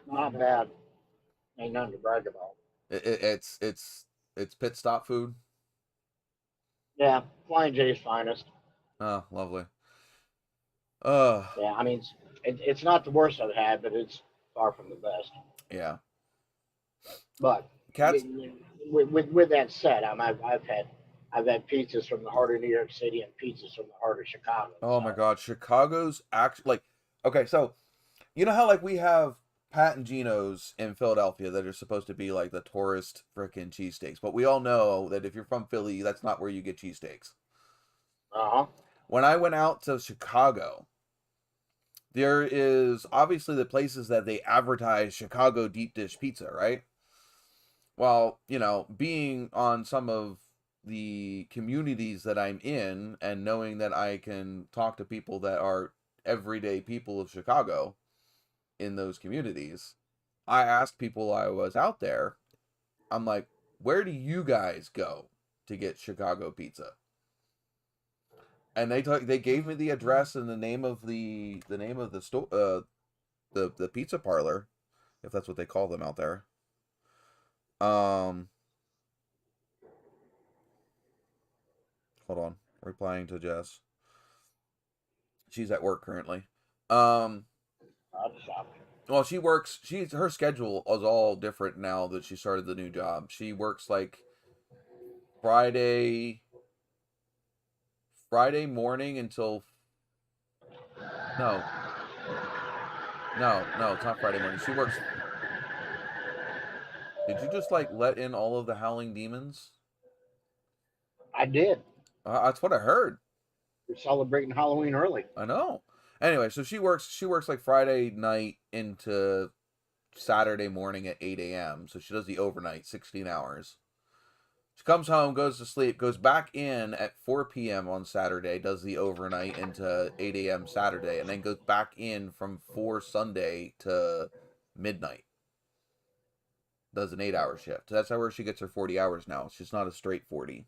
Not bad. Ain't nothing to brag about. It's pit stop food. Yeah, Flying J's finest. Oh, lovely. Yeah, I mean, it's not the worst I've had, but it's far from the best. Yeah. But Cats. with that said, I've had pizzas from the heart of New York City and pizzas from the heart of Chicago. Oh my God, Chicago's actually okay. So, you know how like we have Pat and Gino's in Philadelphia that are supposed to be like the tourist frickin' cheesesteaks, but we all know that if you're from Philly, that's not where you get cheesesteaks. Uh-huh. When I went out to Chicago, there is obviously the places that they advertise Chicago deep dish pizza, right? Well, you know, being on some of the communities that I'm in and knowing that I can talk to people that are everyday people of Chicago in those communities, I asked people I was out there, I'm like, where do you guys go to get Chicago pizza? And they gave me the address and the name of the store, the pizza parlor, if that's what they call them out there. Hold on, replying to Jess. She's at work currently. Well, she works. Her schedule is all different now that she started the new job. She works like Friday morning until no, it's not Friday morning. She works. Did you just like let in all of the howling demons? I did. That's what I heard. We're celebrating Halloween early. I know. Anyway, so she works like Friday night into Saturday morning at 8 a.m. So she does the overnight, 16 hours. She comes home, goes to sleep, goes back in at 4 p.m. on Saturday, does the overnight into 8 a.m. Saturday, and then goes back in from 4 Sunday to midnight. Does an 8-hour shift. That's where she gets her 40 hours now. It's just not a straight 40.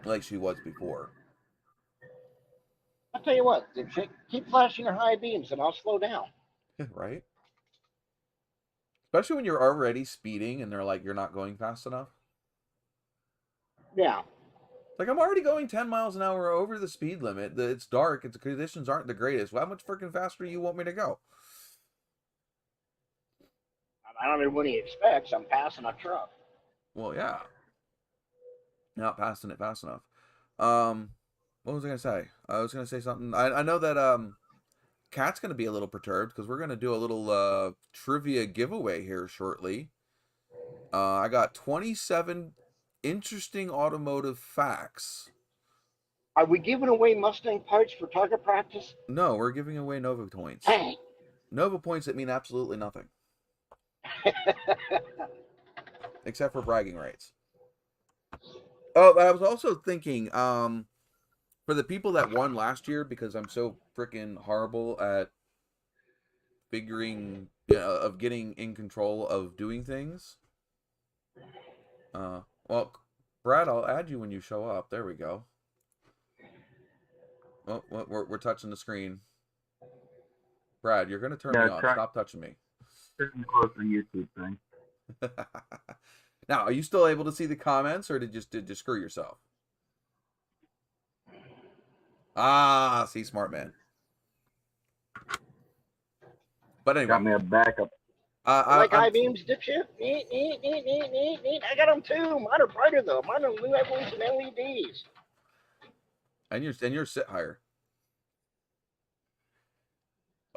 Like she was before. I'll tell you what, keep flashing your high beams and I'll slow down. Right? Especially when you're already speeding and they're like, you're not going fast enough. Yeah. Like, I'm already going 10 miles an hour over the speed limit. It's dark. The conditions aren't the greatest. Well, how much freaking faster do you want me to go? I don't know what he expects. I'm passing a truck. Well, yeah. Not passing it fast enough. What was I gonna say? I was gonna say something. I know that Kat's gonna be a little perturbed because we're gonna do a little trivia giveaway here shortly. I got 27 interesting automotive facts. Are we giving away Mustang parts for target practice? No, we're giving away Nova points. Hey. Nova points that mean absolutely nothing. Except for bragging rights. Oh, I was also thinking, for the people that won last year, because I'm so freaking horrible at figuring, of getting in control of doing things. Well, Brad, I'll add you when you show up. There we go. Oh, we're touching the screen. Brad, you're gonna turn me on. Stop touching me. Sitting close to the YouTube thing. Now, are you still able to see the comments, or did you screw yourself? Ah, see, smart man. But anyway, Got me a backup. Like I-beams, dipshit. I got them too. Mine are brighter though. Mine are new evolution LEDs. And you're sit higher.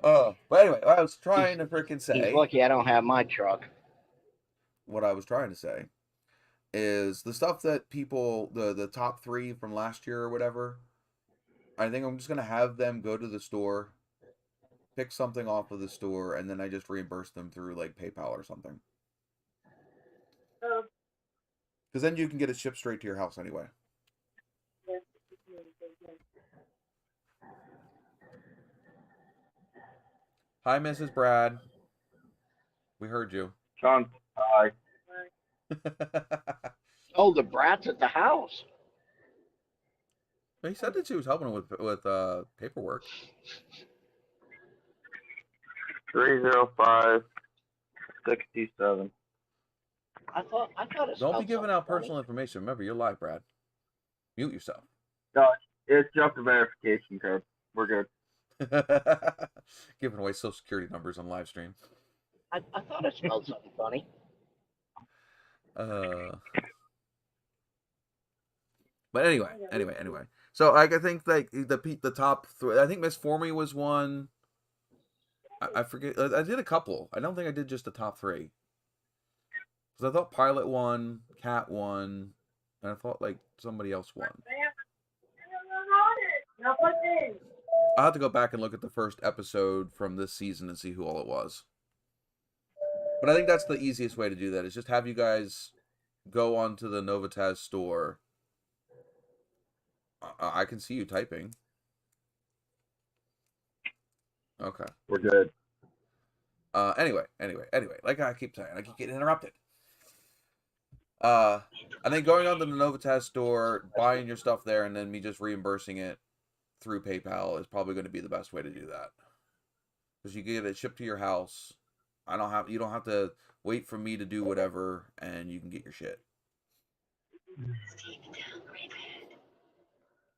Oh, but anyway, I was trying to freaking say. He's lucky I don't have my truck. What I was trying to say is the stuff that people, the top 3 from last year or whatever, I think I'm just gonna have them go to the store, pick something off of the store, and then I just reimburse them through like PayPal or something. Because then you can get it shipped straight to your house anyway. Hi, Mrs. Brad. We heard you. Sean, hi. Oh, the brat's at the house. He said that she was helping him with paperwork. 30567. I thought it. Don't be giving out personal information. Remember, you're live, Brad. Mute yourself. No, it's just a verification code. We're good. Giving away social security numbers on live stream. I thought it smelled something funny. But anyway. So I think like the top 3. I think Miss Formy was one. I forget. I did a couple. I don't think I did just the top 3. Because I thought Pilot won, Cat won, and I thought like somebody else won. I'll have to go back and look at the first episode from this season and see who all it was. But I think that's the easiest way to do that, is just have you guys go onto the NOVAtazz store. I can see you typing. Okay. We're good. Anyway. Like I keep saying, I keep getting interrupted. I think going on to the NOVAtazz store, buying your stuff there, and then me just reimbursing it through PayPal is probably going to be the best way to do that. Because you get it shipped to your house. You don't have to wait for me to do whatever, and you can get your shit.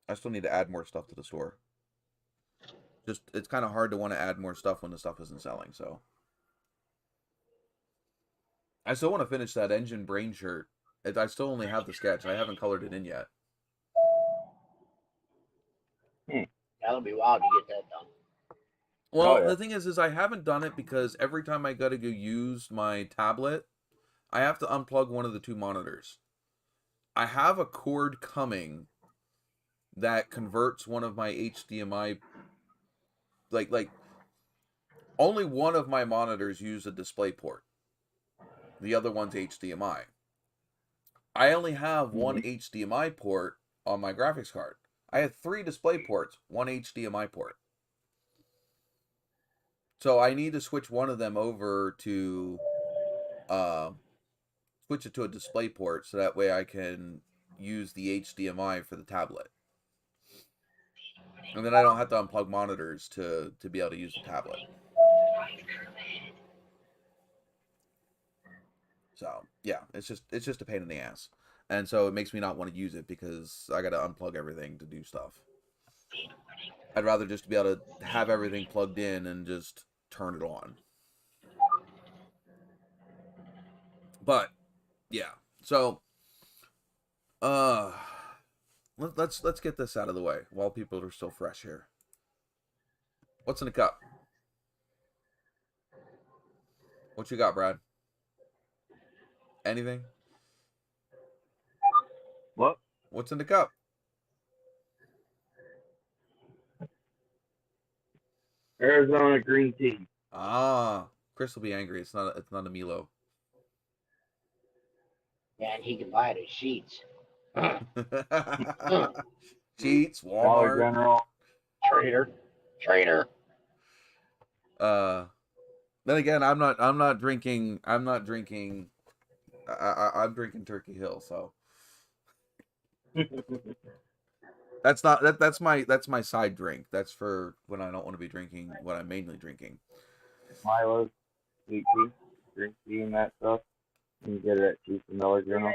I still need to add more stuff to the store. Just, it's kind of hard to want to add more stuff when the stuff isn't selling, so. I still want to finish that engine brain shirt. I still only have the sketch. I haven't colored it in yet. That'll be wild to get that done. Well, the thing is I haven't done it because every time I got to go use my tablet, I have to unplug one of the 2 monitors. I have a cord coming that converts one of my HDMI, like only one of my monitors use a display port. The other one's HDMI. I only have one HDMI port on my graphics card. I have 3 display ports, 1 HDMI port. So I need to switch one of them over to switch it to a display port so that way I can use the HDMI for the tablet. And then I don't have to unplug monitors to be able to use the tablet. So yeah, it's just a pain in the ass. And so it makes me not want to use it because I got to unplug everything to do stuff. I'd rather just be able to have everything plugged in and just turn it on. But yeah, so let's get this out of the way while people are still fresh here. What's in the cup? What you got, Brad? Anything? What? What's in the cup? Arizona green tea. Ah, Chris will be angry. It's not a Milo. Yeah, and he can buy it at Sheets. Cheats, Dollar Walmart. General. Trader. Then again, I'm not drinking. I'm drinking Turkey Hill, so that's my side drink. That's for when I don't want to be drinking what I'm mainly drinking. Milo, sweet tea, green tea, and that stuff. You can get it at Sheets and Dollar General.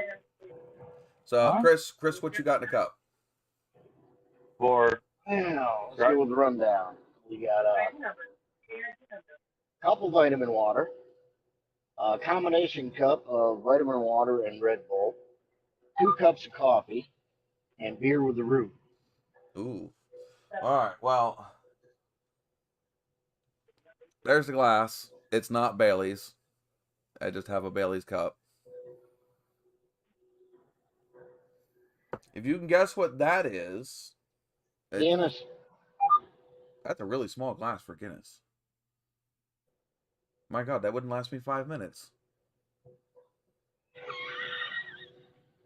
So Huh? Chris, what you got in the cup? For Now, let's go with the rundown. We got a couple vitamin water, a combination cup of vitamin water and Red Bull, 2 cups of coffee, and beer with the root. Ooh. All right. Well, there's the glass. It's not Bailey's. I just have a Bailey's cup. If you can guess what that is, Guinness. that's a really small glass for Guinness. My God, that wouldn't last me 5 minutes.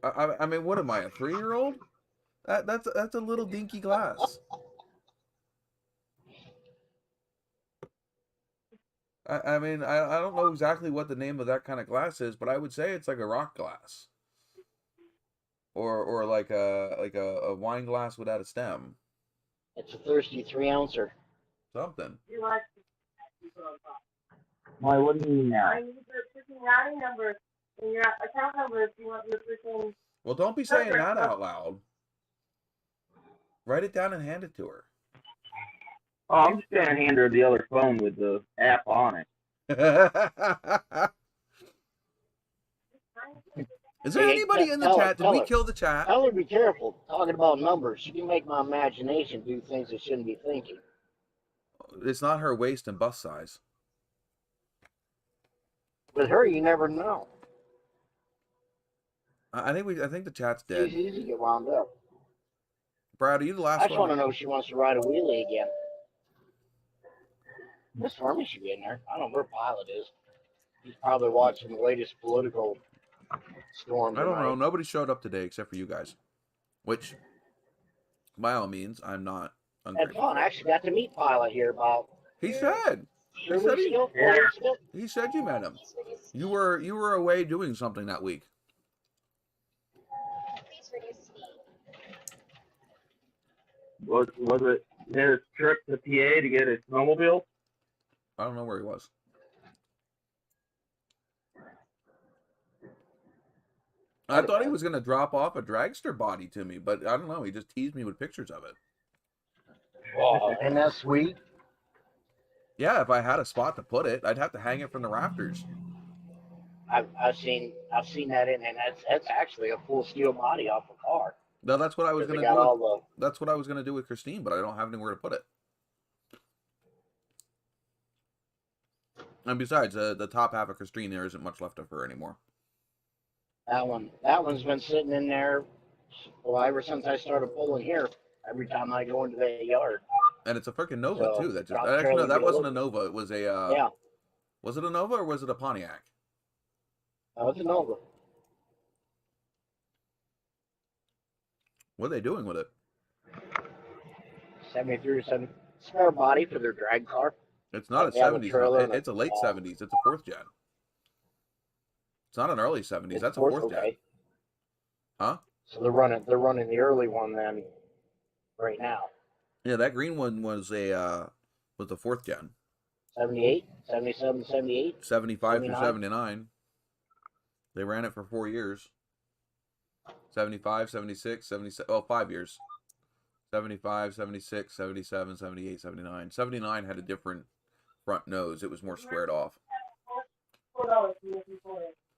I mean, what am I, a 3-year-old? That's a little dinky glass. I mean, I don't know exactly what the name of that kind of glass is, but I would say it's like a rock glass, or like a wine glass without a stem, It's a thirsty 3-ouncer. something. Why? What do you mean now? I need your freaking routing number and your account number if you want your freaking. Well, don't be saying that out loud. Write it down and hand it to her. Oh, I'm just gonna hand her the other phone with the app on it. Is there Hey, anybody in the tell her, chat? Did tell we her. kill the chat? Tell her to be careful talking about numbers. She can make my imagination do things it shouldn't be thinking. It's not her waist and bust size. With her, you never know. I think the chat's She's dead. easy to get wound up. Brad, are you the I last just want to one? know if she wants to ride a wheelie again. Miss Harmon should be in there. I don't know where Pilot is. He's probably watching the latest political storm I don't know. tonight. Nobody showed up today except for you guys. Which, by all means, I'm not Had ungrateful. fun. I actually got to meet Pilot here about He said. 3 weeks ago, 4 weeks ago. He said you met him. You were away doing something that week. Please reduce speed. Was it his trip to PA to get his snowmobile? I don't know where he was. I thought he was going to drop off a dragster body to me, but I don't know. He just teased me with pictures of it. Oh, and that's sweet. Yeah, if I had a spot to put it, I'd have to hang it from the rafters. I've seen that in, and that's actually a full steel body off a car. No, that's what I was Because going they to got do. all the That's what I was going to do with Christine, but I don't have anywhere to put it. And besides, the top half of Christine, there isn't much left of her anymore. that one's been sitting in there. Well, ever since I started pulling here, every time I go into that yard. And it's a freaking Nova So, too. That just drop actually no, trailer, that get a wasn't a look. Nova. It was a Yeah, Was it a Nova or was it a Pontiac? it's a Nova. What are they doing with it? 73 or 7 spare body for their drag car. It's not a They have a 70s. trailer and It's a late 70s. It's a 4th gen. It's not an early 70s. It's That's a 4th gen. okay. Huh? So they're running the early one then right now. Yeah, that green one was the 4th gen. 78, 77, 78. 75 through 79. 79. They ran it for 4 years. 75, 76, 77. Oh, 5 years. 75, 76, 77, 78, 79. 79 had a different front nose. It was more squared off.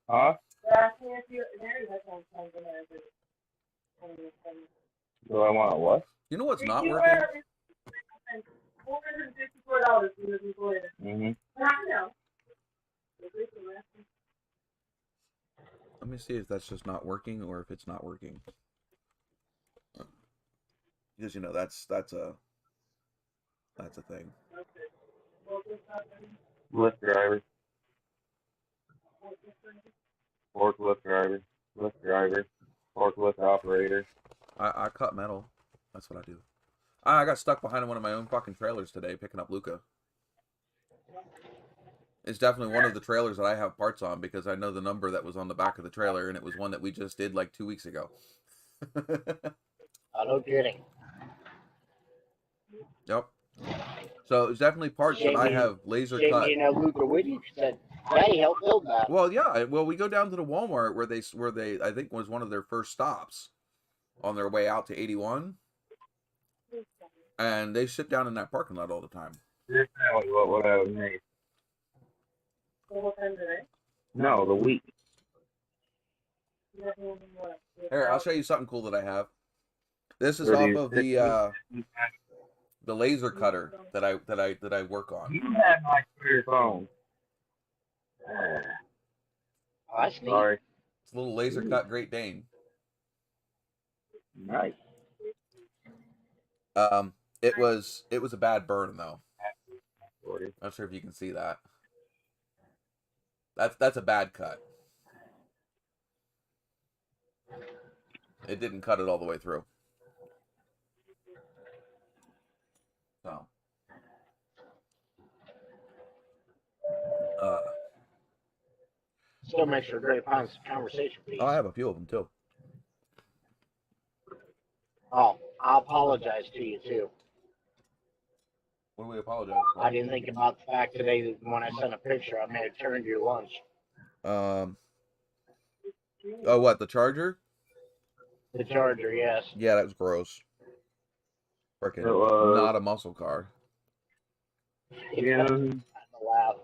Huh? Ask me if you, there is something there. Do I want what? You know what's not You working? are $454 for the employer. Mm-hmm. Not now. Let me see if that's just not working or if it's not working. Because you know that's a thing. Lift driver. Forklift driver. Lift driver. Forklift operator. I cut metal. That's what I do. I got stuck behind one of my own fucking trailers today picking up Luca. It's definitely one of the trailers that I have parts on because I know the number that was on the back of the trailer, and it was one that we just did like 2 weeks ago. Oh, no kidding. Yep. So it's definitely parts that I have laser cut. You know, Luca Whitney said, yeah, he helped build that. Well, yeah. Well, we go down to the Walmart where they I think was one of their first stops on their way out to 81, and they sit down in that parking lot all the time. Here's what I would make. No, the week. Here, I'll show you something cool that I have. This is off of the laser cutter that I work on. You have my clear phone. Oh, that's neat. Sorry. It's a little laser cut Great Dane. Nice. It was a bad burn though. Sorry. Not sure if you can see that. That's a bad cut. It didn't cut it all the way through. So. Still makes for a great conversation piece. Oh, I have a few of them too. Oh, I apologize to you too. What do we apologize for? I didn't think about the fact today that when I sent a picture, I may have turned your lunch. Oh, what, the Charger? The Charger, yes. Yeah, that was gross. Freaking not a muscle car. Yeah. Laugh.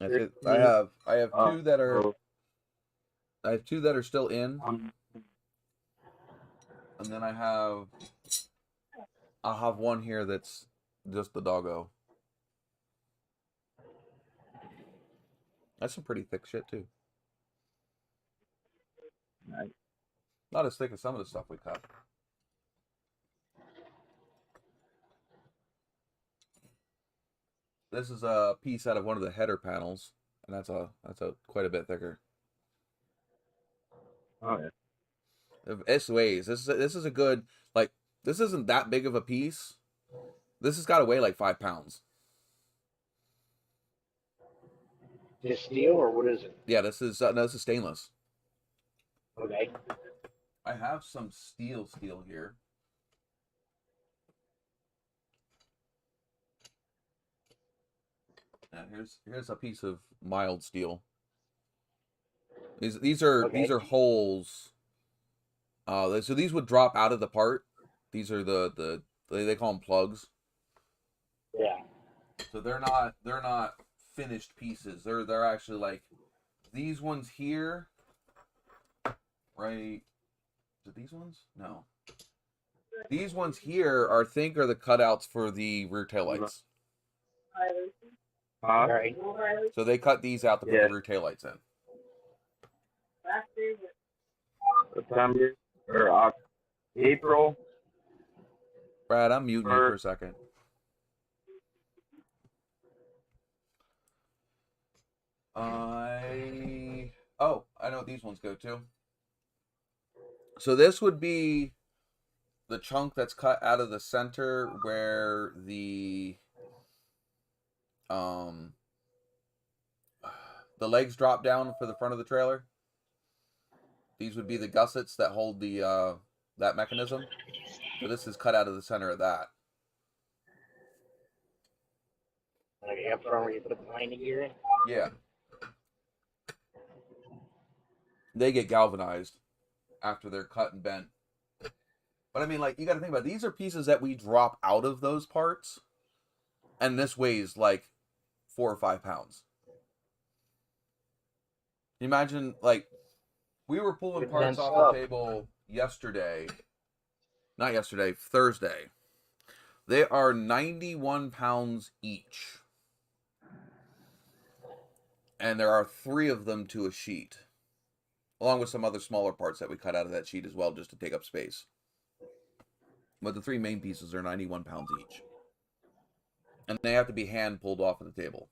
That's it. I have two that are still in, and then I'll have one here that's just the doggo. That's some pretty thick shit too. Nice. Not as thick as some of the stuff we cut. This is a piece out of one of the header panels, and that's quite a bit thicker. Oh yeah. This weighs. This is a good, like, this isn't that big of a piece. This has got to weigh like 5 pounds. Is steel or what is it? Yeah, this is stainless. Okay. I have some steel here. Yeah, here's a piece of mild steel. These are holes. So these would drop out of the part. These are they call them plugs. Yeah. So they're not finished pieces. They're actually like these ones here. Right? Is it these ones? No. These ones here are the cutouts for the rear taillights. All right. So they cut these out to put the rear taillights in. September or April. Brad, I'm muting you for a second. I know what these ones go to. So this would be the chunk that's cut out of the center where the legs drop down for the front of the trailer. These would be the gussets that hold the that mechanism. So this is cut out of the center of that. Okay, up front where you put the landing gear in? Yeah. They get galvanized after they're cut and bent. But I mean, like, you got to think about it. These are pieces that we drop out of those parts, and this weighs like 4 or 5 pounds. You imagine, like, we were pulling Good parts dense off stuff. the table yesterday. Not yesterday, Thursday. They are 91 pounds each. And there are 3 of them to a sheet. Along with some other smaller parts that we cut out of that sheet as well, just to take up space. But the 3 main pieces are 91 pounds each. And they have to be hand pulled off of the table.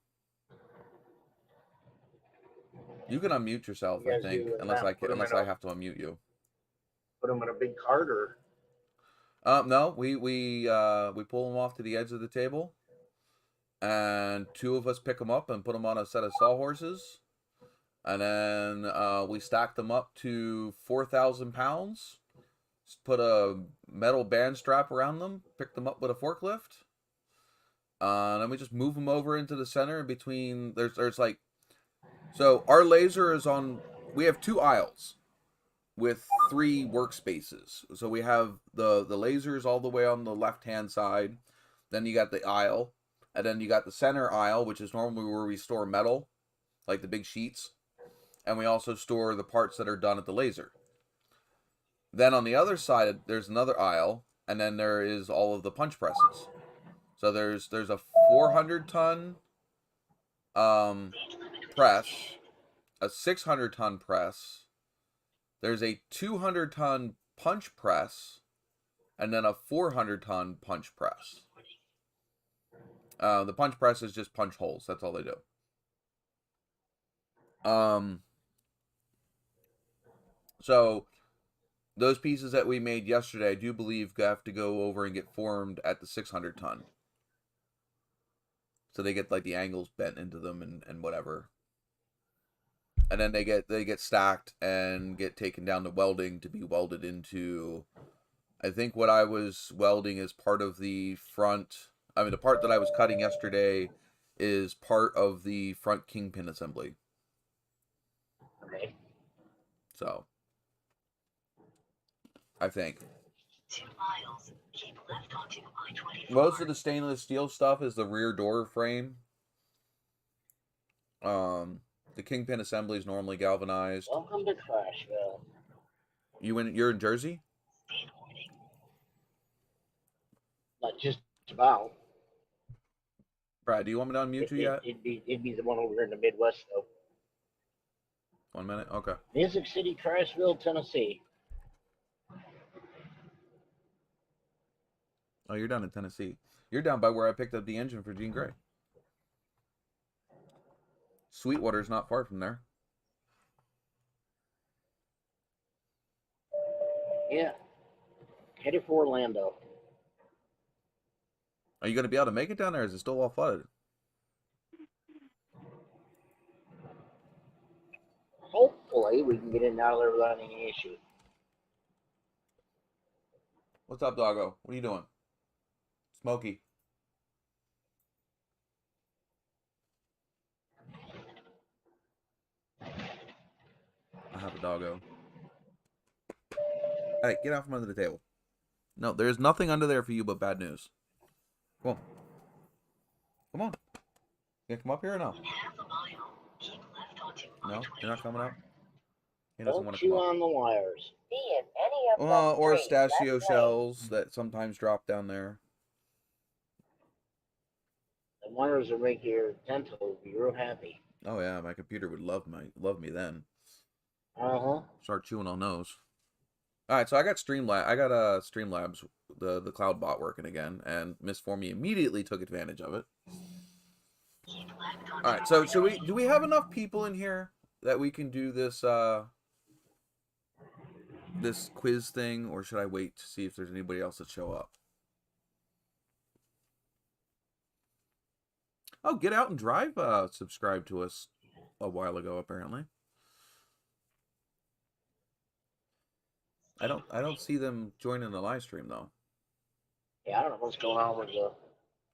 You can unmute yourself, You I guys think, do unless that, unless I have to unmute you. put them in a big cart, or No, we pull them off to the edge of the table, and 2 of us pick them up and put them on a set of sawhorses, and then we stack them up to 4,000 pounds. Put a metal band strap around them, pick them up with a forklift, and then we just move them over into the center. In between, there's like, so our laser is on. We have 2 aisles with 3 workspaces. So we have the lasers all the way on the left hand side. Then you got the aisle, and then you got the center aisle, which is normally where we store metal, like the big sheets, and we also store the parts that are done at the laser. Then on the other side, there's another aisle, and then there is all of the punch presses. So there's a 400-ton press, a 600-ton press. There's a 200-ton punch press, and then a 400-ton punch press. The punch press is just punch holes. That's all they do. So those pieces that we made yesterday, I do believe have to go over and get formed at the 600-ton. So they get like the angles bent into them and whatever. And then they get stacked and get taken down to welding to be welded into. I think what I was welding is part of the front. I mean, the part that I was cutting yesterday is part of the front kingpin assembly. okay. So, I think 2 miles. Keep left onto I-24. most of the stainless steel stuff is the rear door frame. The kingpin assembly is normally galvanized. Welcome to Crashville. You're in Jersey? Speed warning. Not just about. Brad, do you want me to unmute you yet? It'd be the one over here in the Midwest, though. 1 minute? Okay. Music City, Crashville, Tennessee. Oh, you're down in Tennessee. You're down by where I picked up the engine for Jean Grey. Sweetwater's not far from there. Yeah. Headed for Orlando. Are you going to be able to make it down there, or is it still all flooded? Hopefully, we can get in and out of there without any issue. What's up, doggo? What are you doing? Smokey. I have a doggo. Hey, get out from under the table. No, there's nothing under there for you but bad news. Come on. Come on. You gonna come up here or no? In half a mile. Keep left onto No? I-24. You're not coming up? He doesn't want Don't to come chew up. on the wires. Be in any of Well, the or 3 stachio left lanes. shells that sometimes drop down there. The wires will make your dental be real happy. Oh yeah, my computer would love me then. Uh-huh. Start chewing on those. All right, so I got Streamlabs, the cloud bot working again, and Miss Formy immediately took advantage of it. Keep left onto All right, so do we have enough people in here that we can do this this quiz thing, or should I wait to see if there's anybody else that show up? Oh, Get Out and Drive subscribed to us a while ago, apparently. I don't see them joining the live stream though. Yeah, I don't know what's going on with the...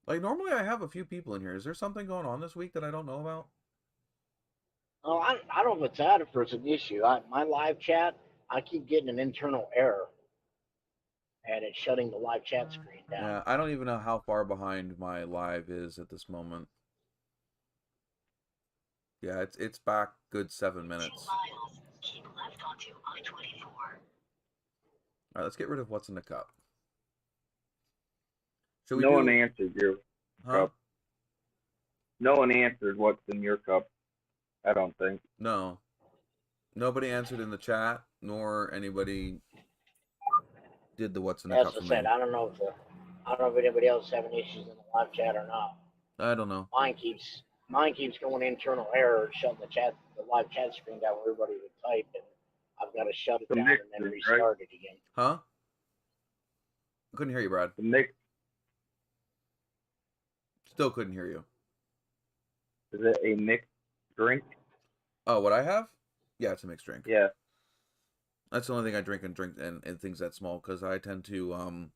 Like normally I have a few people in here. Is there something going on this week that I don't know about? Oh, I don't know if it's that or if it's an issue. My live chat, I keep getting an internal error. And it's shutting the live chat screen down. Yeah, I don't even know how far behind my live is at this moment. Yeah, it's back good 7 2 minutes. miles. Keep left onto I-24. All right, let's get rid of what's in the cup. Should we No do? one answered your Huh? cup. No one answered what's in your cup. I don't think. No. Nobody answered in the chat, nor anybody did the what's in the As cup I for said, me. I don't know if anybody else having issues in the live chat or not. I don't know. Mine keeps going internal error, shutting the live chat screen down where everybody would type, and I've got to shut it The down and then mixers, right? restart it again. Huh? Couldn't hear you, Brad. The mix, Still couldn't hear you. is it a mixed drink? Oh, what I have? Yeah, it's a mixed drink. Yeah. That's the only thing I drink and things that small, because I tend to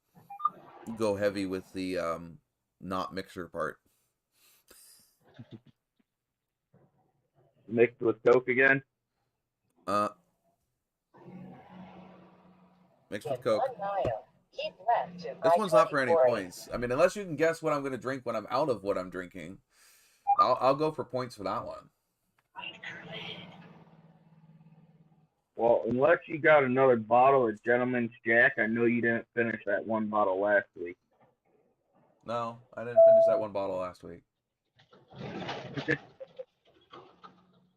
go heavy with the not mixer part. Mixed with Coke again? Mixed with Coke. 1 mile. Keep left to This one's not for any I-24. points. I mean, unless you can guess what I'm going to drink when I'm out of what I'm drinking, I'll go for points for that one. Right curve ahead. Well, unless you got another bottle of Gentleman's Jack, I know you didn't finish that one bottle last week. No, I didn't finish that one bottle last week.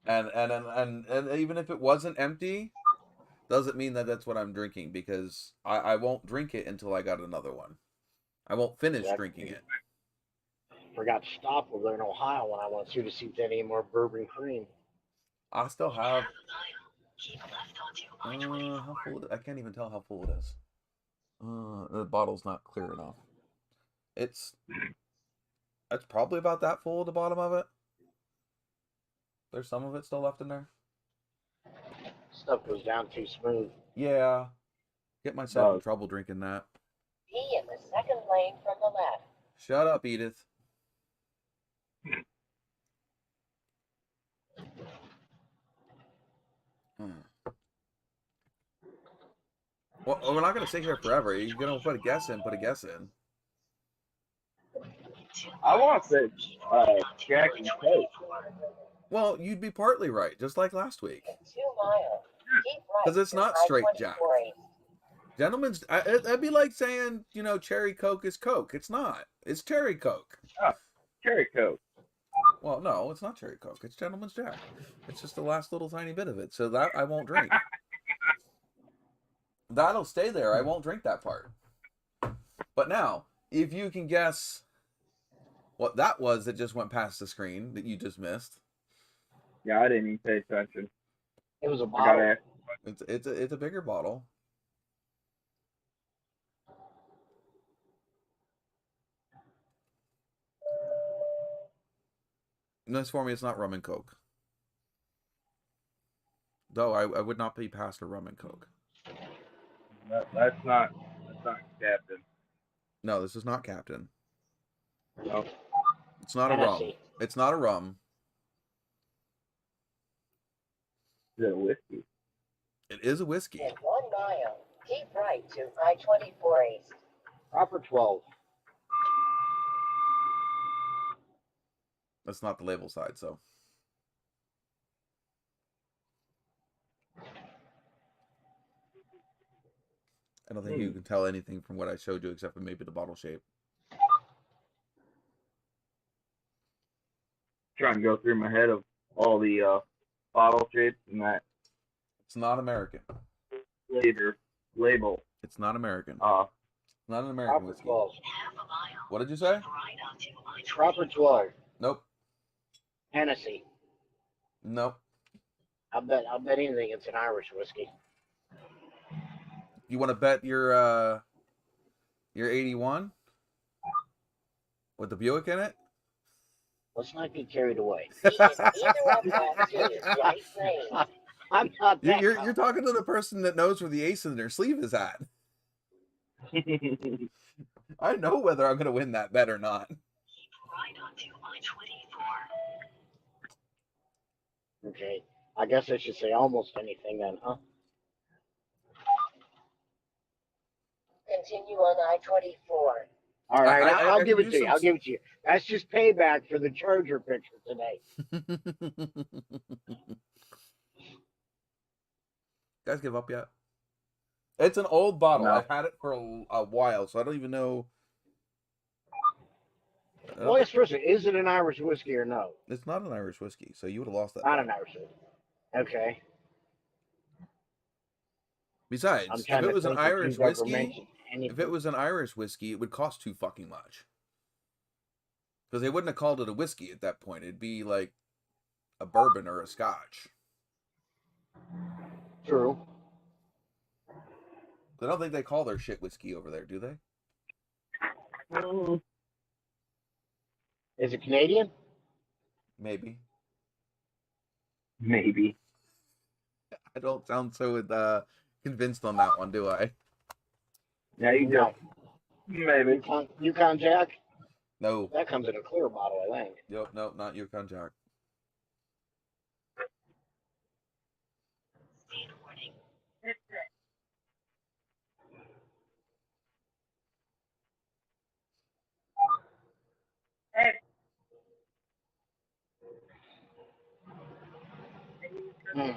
And even if it wasn't empty, doesn't mean that that's what I'm drinking, because I won't drink it until I got another one. I won't finish drinking it. Forgot to stop over there in Ohio when I went through to see if they had any more bourbon cream. I still have. Half a mile. Keep left onto I-24. How full? I can't even tell how full it is. The bottle's not clear enough. It's probably about that full at the bottom of it. There's some of it still left in there. Stuff goes down too smooth. Yeah. Get myself in trouble drinking that. Be in the second lane from the left. Shut up, Edith. Well, we're not going to sit here forever. You're going to put a guess in, put a guess in. I want to say Jack and Coke. Well, you'd be partly right, just like last week. In 2 miles. Keep right. Because it's to not straight I-24 Jack. east. Gentlemen's, that'd be like saying, cherry Coke is Coke. It's not. It's cherry Coke. Oh, cherry Coke. Well, no, it's not cherry Coke. It's Gentleman's Jack. It's just the last little tiny bit of it. So that I won't drink. That'll stay there. I won't drink that part. But now, if you can guess what that was that just went past the screen that you just missed. Yeah, I didn't even pay attention. It was a I bottle. gotta It's a bigger bottle. Nice for me, it's not rum and Coke. Though I would not be past a rum and Coke. That's not Captain. No, this is not Captain. No. It's not a rum. Hennessy. It's not a rum. Is it a whiskey? It is a whiskey. In 1 mile. Keep right to I-24 east. Proper 12. That's not the label side, so. I don't think you can tell anything from what I showed you except for maybe the bottle shape. Trying to go through my head of all the bottle shapes and that It's not American. label. It's not American. Uh, Not an American Proper whiskey. 12. Half a mile. What did you say? Right onto I-24. Proper 12. Nope. Hennessy. Nope. I'll bet anything it's an Irish whiskey. You want to bet your 81 with the Buick in it? Let's not get carried away. Be in either of that to the right lane. I'm not that You're talking to the person that knows where the ace in their sleeve is at. I know whether I'm going to win that bet or not. Keep right onto I-24. Okay. I guess I should say almost anything then, huh? Continue on I-24. All right, I'll I give could it to use you. I'll some. give it to you. That's just payback for the Charger picture today. Guys, give up yet? It's an old bottle. No. I've had it for a while, so I don't even know. Well, let's first, is it an Irish whiskey or no? It's not an Irish whiskey, so you would have lost that. Not bet. an Irish whiskey. Okay. I'm Besides, if trying it to was an think if Irish you've ever whiskey, mentioned anything. if it was an Irish whiskey, it would cost too fucking much. Because they wouldn't have called it a whiskey at that point. It'd be like a bourbon or a scotch. True. I don't think they call their shit whiskey over there, do they? Is it Canadian? Maybe. Maybe. I don't sound so convinced on that one, do I? Yeah, you go. Maybe. Yukon Jack? No. That comes in a clear bottle, I think. Nope, nope, not Yukon Jack. Speed warning. Hey, Hmm.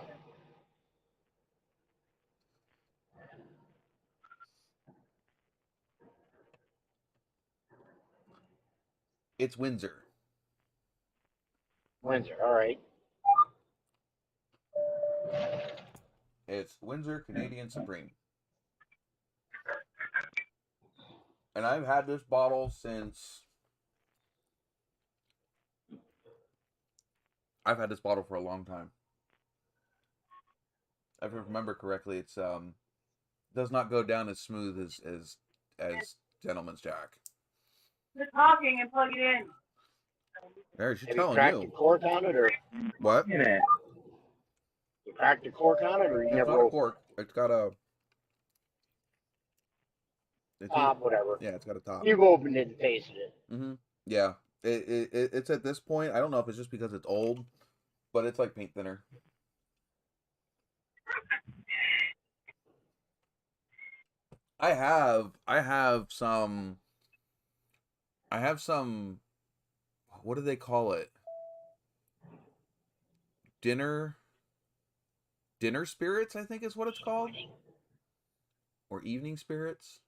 It's Windsor. Windsor, all right. It's Windsor Canadian Supreme. And I've had this bottle since... I've had this bottle for a long time. If I remember correctly, it's does not go down as smooth as Gentleman's Jack. quit talking and plug it in. There, she's Have you telling cracked the you. cork on it, or What? In it. you cracked the cork on it, or you It's never not a opened cork. It's got a... it? Top, whatever. Yeah, it's got a top. You've opened it and tasted it. Mm-hmm. Yeah. It's at this point, I don't know if it's just because it's old, but it's like paint thinner. I have some, what do they call it? Dinner spirits, I think is what it's called. Or evening spirits.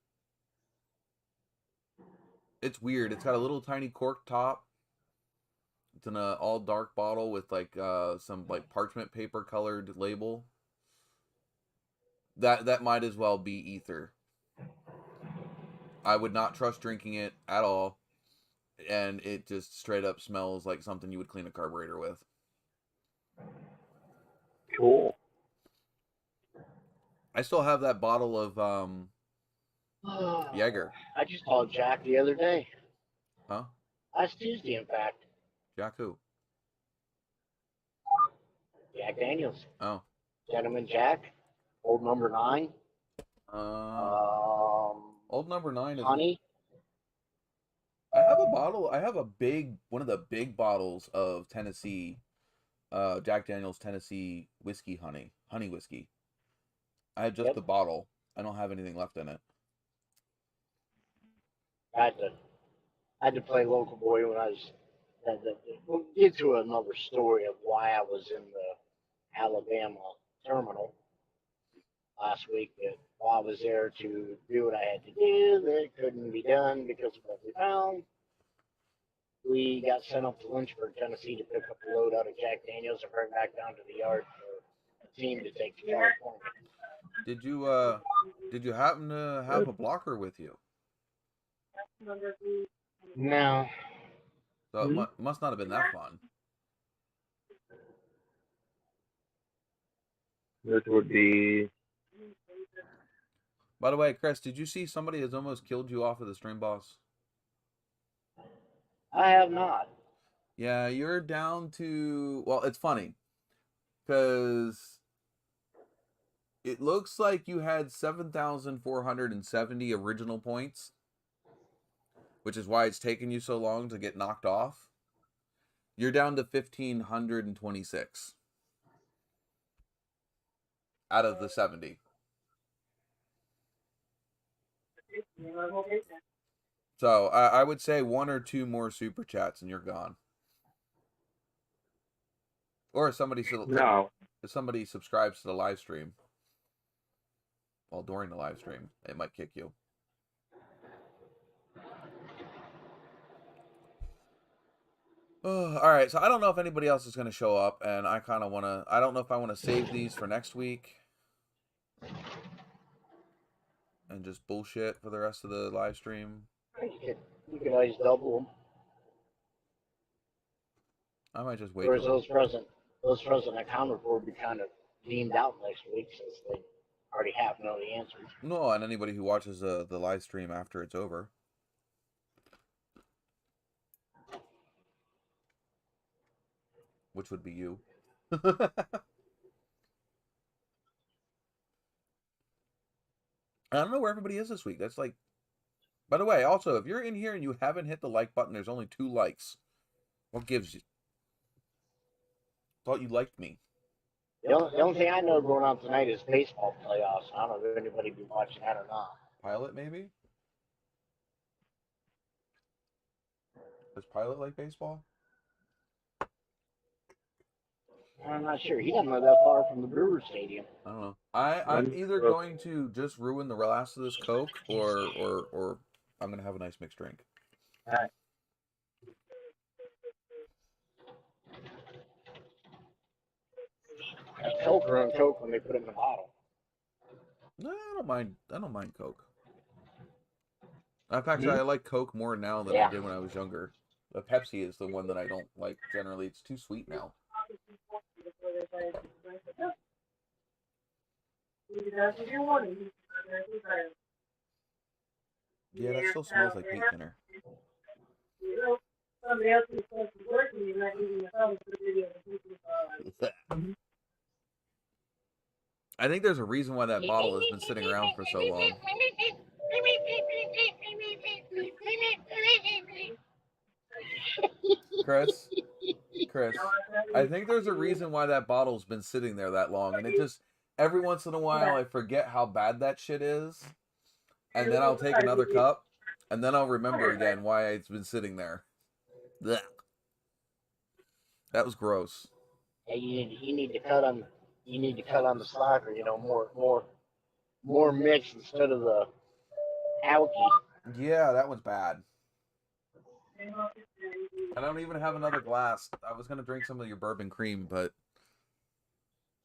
It's weird. It's got a little tiny cork top. It's in a all dark bottle with like some like parchment paper colored label. That might as well be ether. I would not trust drinking it at all. And it just straight up smells like something you would clean a carburetor with. Cool. I still have that bottle of Jaeger. I just called Jack the other day. Huh? Last Tuesday, in fact. Jack who? Jack Daniels. Oh. Gentleman Jack. Old number 9. Old number 9 is... Honey. I have a bottle. I have one of the big bottles of Tennessee, Jack Daniels Tennessee whiskey honey whiskey. I have just the bottle. I don't have anything left in it. I had to play local boy when I was. We'll get to another story of why I was in the Alabama terminal last week. But while I was there to do what I had to do, that couldn't be done because of what we found. We got sent up to Lynchburg, Tennessee to pick up a load out of Jack Daniels and bring back down to the yard for a team to take to California. Did you happen to have a blocker with you? No. So it must not have been that fun. This would be... By the way, Chris, did you see somebody has almost killed you off of the stream boss? I have not. Yeah, you're down to... Well, it's funny. Because it looks like you had 7,470 original points. Which is why it's taken you so long to get knocked off. You're down to 1,526. Out of the 70. So I would say 1 or 2 more super chats and you're gone. Or if somebody No. if somebody subscribes to the live stream, well, during the live stream, it might kick you. All right, so I don't know if anybody else is going to show up, and I kind of want to. I don't know if I want to save these for next week and just bullshit for the rest of the live stream. You could always double them. I might just wait. Whereas those present accounted for would be kind of deemed out next week since they already have know the answers. No, and anybody who watches the live stream after it's over. Which would be you. I don't know where everybody is this week. That's like... By the way, also, if you're in here and you haven't hit the like button, there's only 2 likes. What gives you? Thought you liked me. The only thing I know going on tonight is baseball playoffs. I don't know if anybody be watching that or not. Pilot, maybe? Does Pilot like baseball? I'm not sure. He doesn't live that far from the Brewers Stadium. I don't know. I'm either going to just ruin the last of this Coke or I'm going to have a nice mixed drink. Alright. That's Coke run Coke when they put it in the bottle. No, I don't mind. I don't mind Coke. In fact, I like Coke more now than I did when I was younger. The Pepsi is the one that I don't like generally. It's too sweet now. Yeah, that still smells like paint thinner. Somebody else is supposed to work and you're not eating the phone for video. I think there's a reason why that bottle has been sitting around for so long. Chris, I think there's a reason why that bottle's been sitting there that long, and it just every once in a while I forget how bad that shit is, and then I'll take another cup, and then I'll remember again why it's been sitting there. Blech. That was gross. Hey, you need to cut on the slacker. You know, more mix instead of the alky. Yeah, that was bad. I don't even have another glass. I was gonna drink some of your bourbon cream, but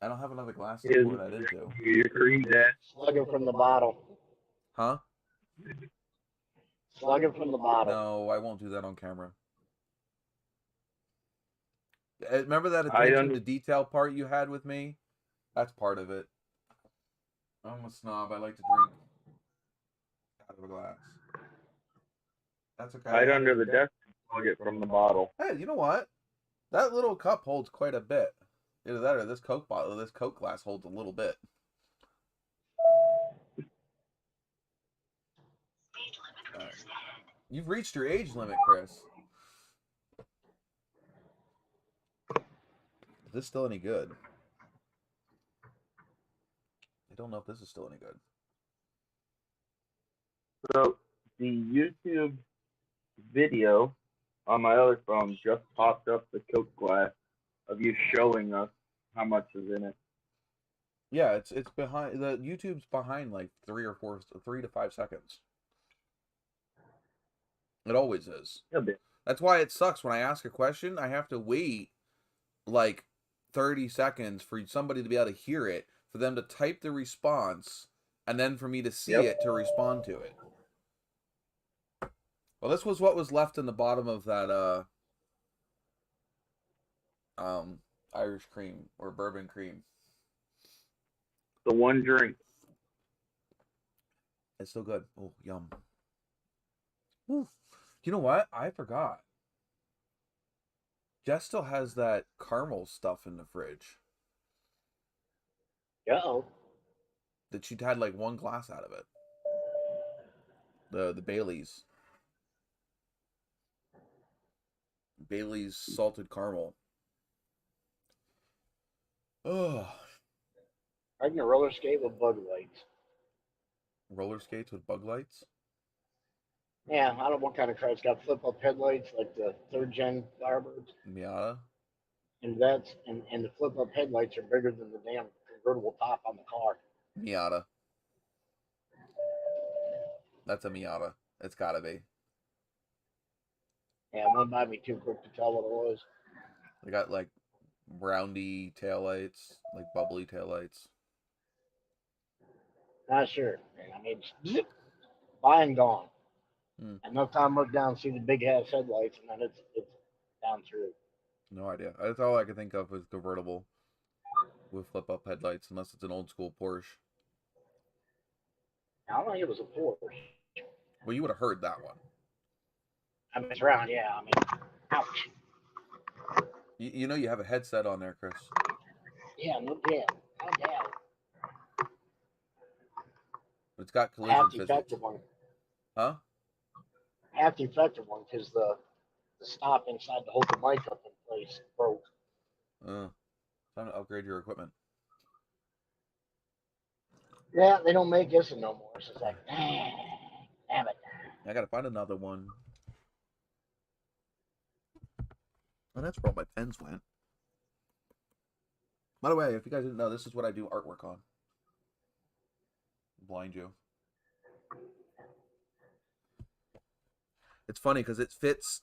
I don't have another glass to pour that into. Your cream, Dad. Slug it from the bottle. Huh? Slug it from the bottle. No, I won't do that on camera. Remember that attention to detail part you had with me? That's part of it. I'm a snob. I like to drink out of a glass. That's okay. Right under the desk, plug it from the bottle. Hey, you know what? That little cup holds quite a bit. Either that or this Coke bottle, this Coke glass holds a little bit. Right. You've reached your age limit, Chris. Is this still any good? I don't know if this is still any good. So, the YouTube video on my other phone just popped up the Coke glass of you showing us how much is in it. Yeah, it's behind the YouTube's behind like 3 to 5 seconds. It always is. That's why it sucks when I ask a question. I have to wait like 30 seconds for somebody to be able to hear it, for them to type the response, and then for me to see it to respond to it. Well, this was what was left in the bottom of that Irish cream or bourbon cream. The one drink. It's still good. Oh, yum. Ooh. You know what? I forgot. Jess still has that caramel stuff in the fridge. Uh-oh. That she'd had like 1 glass out of it. The Bailey's. Bailey's salted caramel. Ugh. I can roller skate with bug lights. Roller skates with bug lights? Yeah, I don't know what kind of car. It's got flip up headlights like the third gen Firebirds. Miata. And and the flip up headlights are bigger than the damn convertible top on the car. Miata. That's a Miata. It's gotta be. Yeah, it went by me too quick to tell what it was. They got like roundy taillights, like bubbly taillights. Not sure. And I mean, zip, by and gone. Hmm. Enough time to look down, see the big ass headlights, and then it's down through. No idea. That's all I can think of is convertible with flip up headlights, unless it's an old school Porsche. I don't think it was a Porsche. Well, you would have heard that one. I mean, it's around, yeah. I mean, ouch. You know you have a headset on there, Chris. Yeah, no doubt. No doubt. It's got collision Half the physics. effective one. Huh? Half the effective one because the stop inside to hold the mic up in place broke. Time to upgrade your equipment. Yeah, they don't make this no more. So it's like, damn it. I gotta find another one. Oh, that's where all my pens went. By the way, if you guys didn't know, this is what I do artwork on. Blind you. It's funny because it fits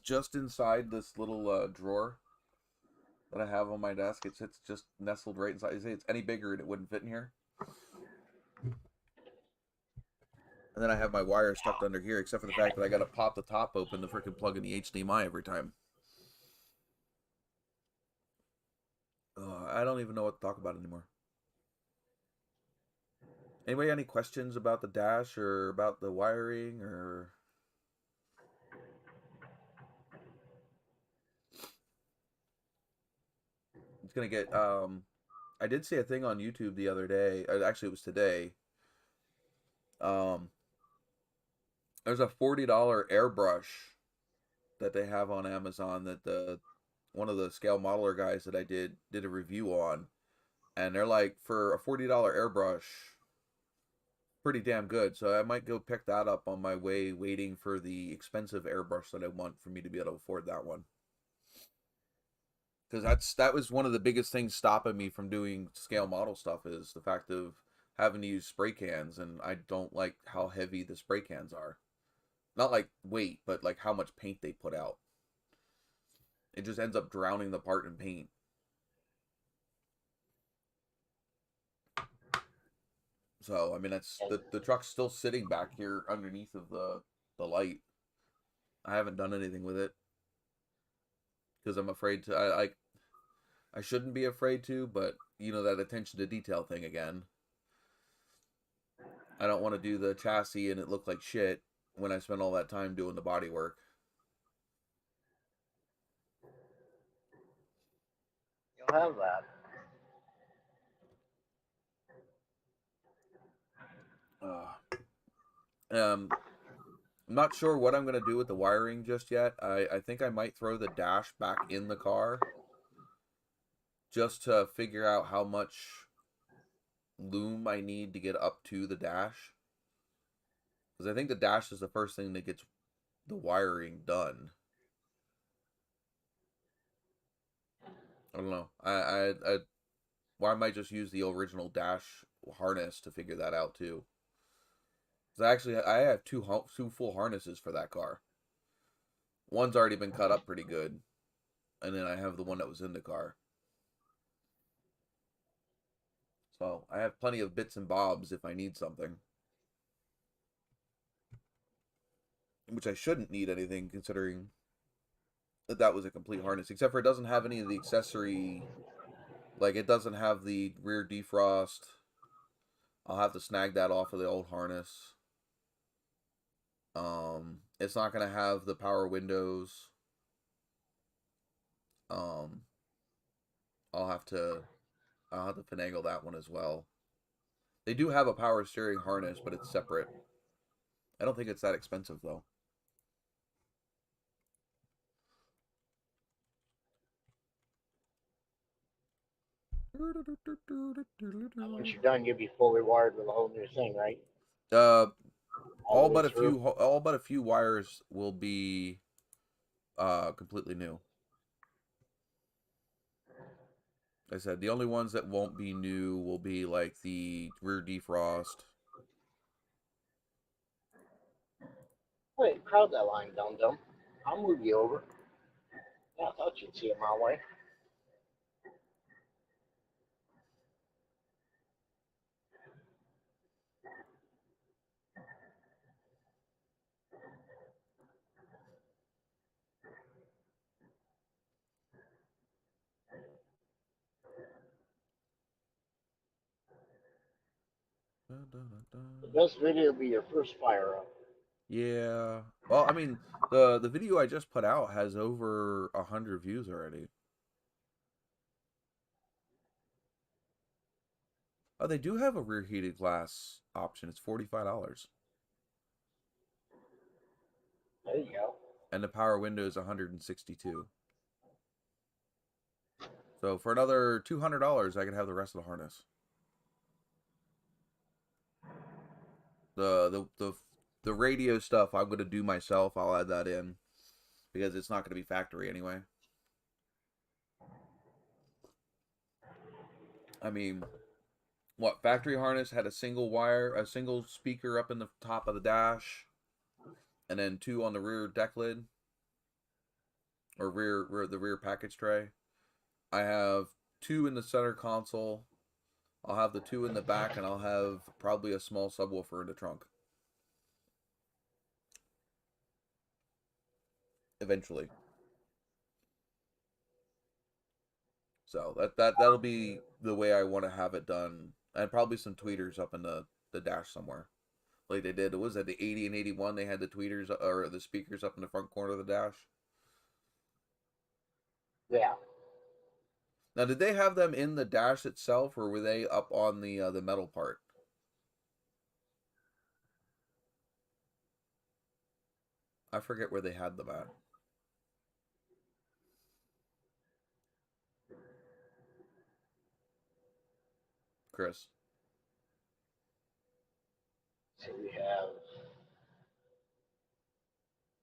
just inside this little drawer that I have on my desk. It sits just nestled right inside. You say it's any bigger and it wouldn't fit in here. And then I have my wires tucked under here, except for the fact that I gotta pop the top open to freaking plug in the HDMI every time. I don't even know what to talk about anymore. Anybody got any questions about the dash or about the wiring or? It's gonna get. I did see a thing on YouTube the other day. Actually, it was today. There's a $40 airbrush that they have on Amazon that one of the scale modeler guys that I did a review on, and they're like, for a $40 airbrush, pretty damn good. So I might go pick that up on my way, waiting for the expensive airbrush that I want for me to be able to afford that one. Because that was one of the biggest things stopping me from doing scale model stuff, is the fact of having to use spray cans, and I don't like how heavy the spray cans are. Not like weight, but like how much paint they put out. It just ends up drowning the part in paint. So I mean, that's the truck's still sitting back here underneath of the light. I haven't done anything with it because I'm afraid to. I shouldn't be afraid to, but you know, that attention to detail thing again. I don't want to do the chassis and it look like shit when I spend all that time doing the body work. You'll have that. I'm not sure what I'm going to do with the wiring just yet. I think I might throw the dash back in the car just to figure out how much loom I need to get up to the dash. Because I think the dash is the first thing that gets the wiring done. I don't know. Well, I might just use the original dash harness to figure that out too. Because I have two full harnesses for that car. One's already been cut up pretty good, and then I have the one that was in the car. So I have plenty of bits and bobs if I need something. Which I shouldn't need anything, considering that was a complete harness. Except for it doesn't have any of the accessory. Like, it doesn't have the rear defrost. I'll have to snag that off of the old harness. It's not going to have the power windows. I'll have to finagle that one as well. They do have a power steering harness, but it's separate. I don't think it's that expensive though. Once you're done, you'll be fully wired with a whole new thing, right? all the way through. All but a few wires will be completely new. Like I said, the only ones that won't be new will be like the rear defrost. Wait, crowd that line, dum dum. I'll move you over. Yeah, I thought you'd see it my way. The best video will be your first fire up. Yeah. Well, I mean, the video I just put out has over 100 views already. Oh, they do have a rear heated glass option. It's $45. There you go. And the power window is 162. So for another $200, I could have the rest of the harness. The radio stuff I'm gonna do myself. I'll add that in because it's not gonna be factory anyway. I mean, what factory harness had a single wire, a single speaker up in the top of the dash, and then two on the rear deck lid or the rear package tray. I have two in the center console. I'll have the two in the back, and I'll have probably a small subwoofer in the trunk. Eventually. So that'll be the way I want to have it done. And probably some tweeters up in the dash somewhere. Like they did. Was that the 80 and 81? They had the tweeters or the speakers up in the front corner of the dash. Yeah. Now, did they have them in the dash itself, or were they up on the metal part? I forget where they had them at. Chris. So we have.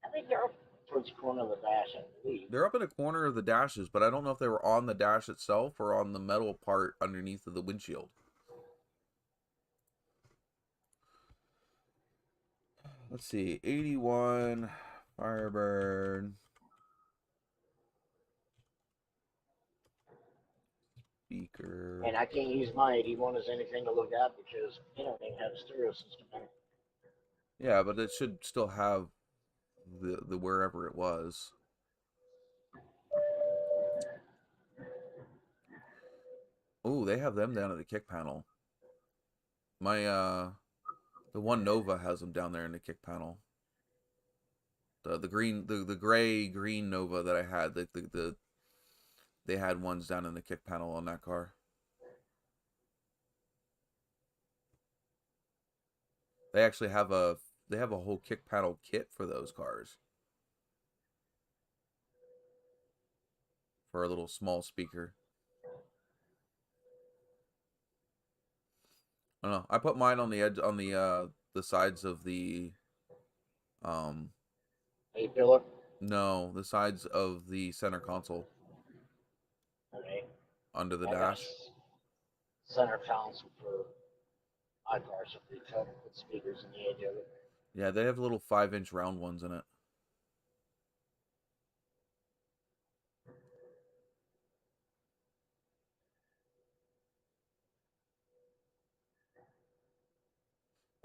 I think they're up towards the corner of the dash, I believe. They're up in the corner of the dashes, but I don't know if they were on the dash itself or on the metal part underneath of the windshield. Let's see. 81 Firebird. Speaker. And I can't use my 81 as anything to look at because they don't even have a stereo system in it. Yeah, but it should still have the wherever it was. Oh, they have them down at the kick panel. My the one Nova has them down there in the kick panel. The gray green Nova that I had, they had ones down in the kick panel on that car. They actually have a whole kick panel kit for those cars. For a little small speaker. I don't know. I put mine on the edge on the sides of the A-pillar? no, the sides of the center console. Okay. Under the I got dash. Center console for my car, so they tell me to put speakers in the edge of it. Yeah, they have little 5-inch round ones in it.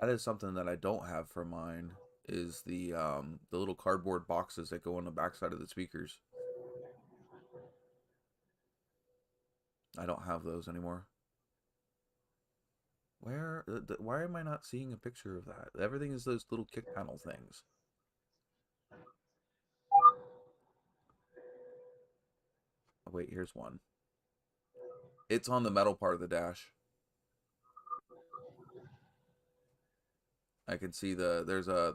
That is something that I don't have for mine, is the little cardboard boxes that go on the backside of the speakers. I don't have those anymore. Why am I not seeing a picture of that? Everything is those little kick panel things. Oh, wait, here's one. It's on the metal part of the dash. I can see there's a,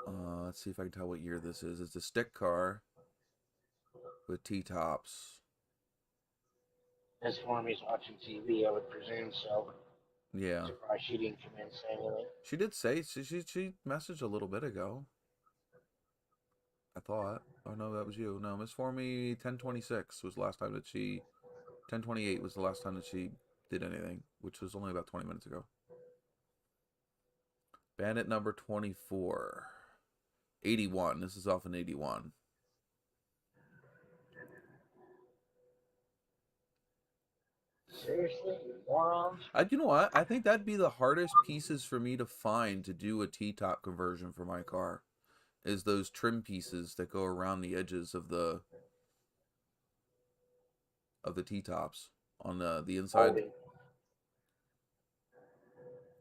let's see if I can tell what year this is. It's a stick car with T-tops. As for me watching TV, I would presume so. Yeah. Surprised she didn't come in and say anything. She did say, she messaged a little bit ago. I thought. Oh, no, that was you. No, Miss Formy 1026 was the last time that she... 1028 was the last time that she did anything, which was only about 20 minutes ago. Bandit number 24. 81. This is off an 81. Seriously, you morons? You know what? I think that'd be the hardest pieces for me to find to do a T-top conversion for my car. Is those trim pieces that go around the edges of the T-tops on the inside. Holding.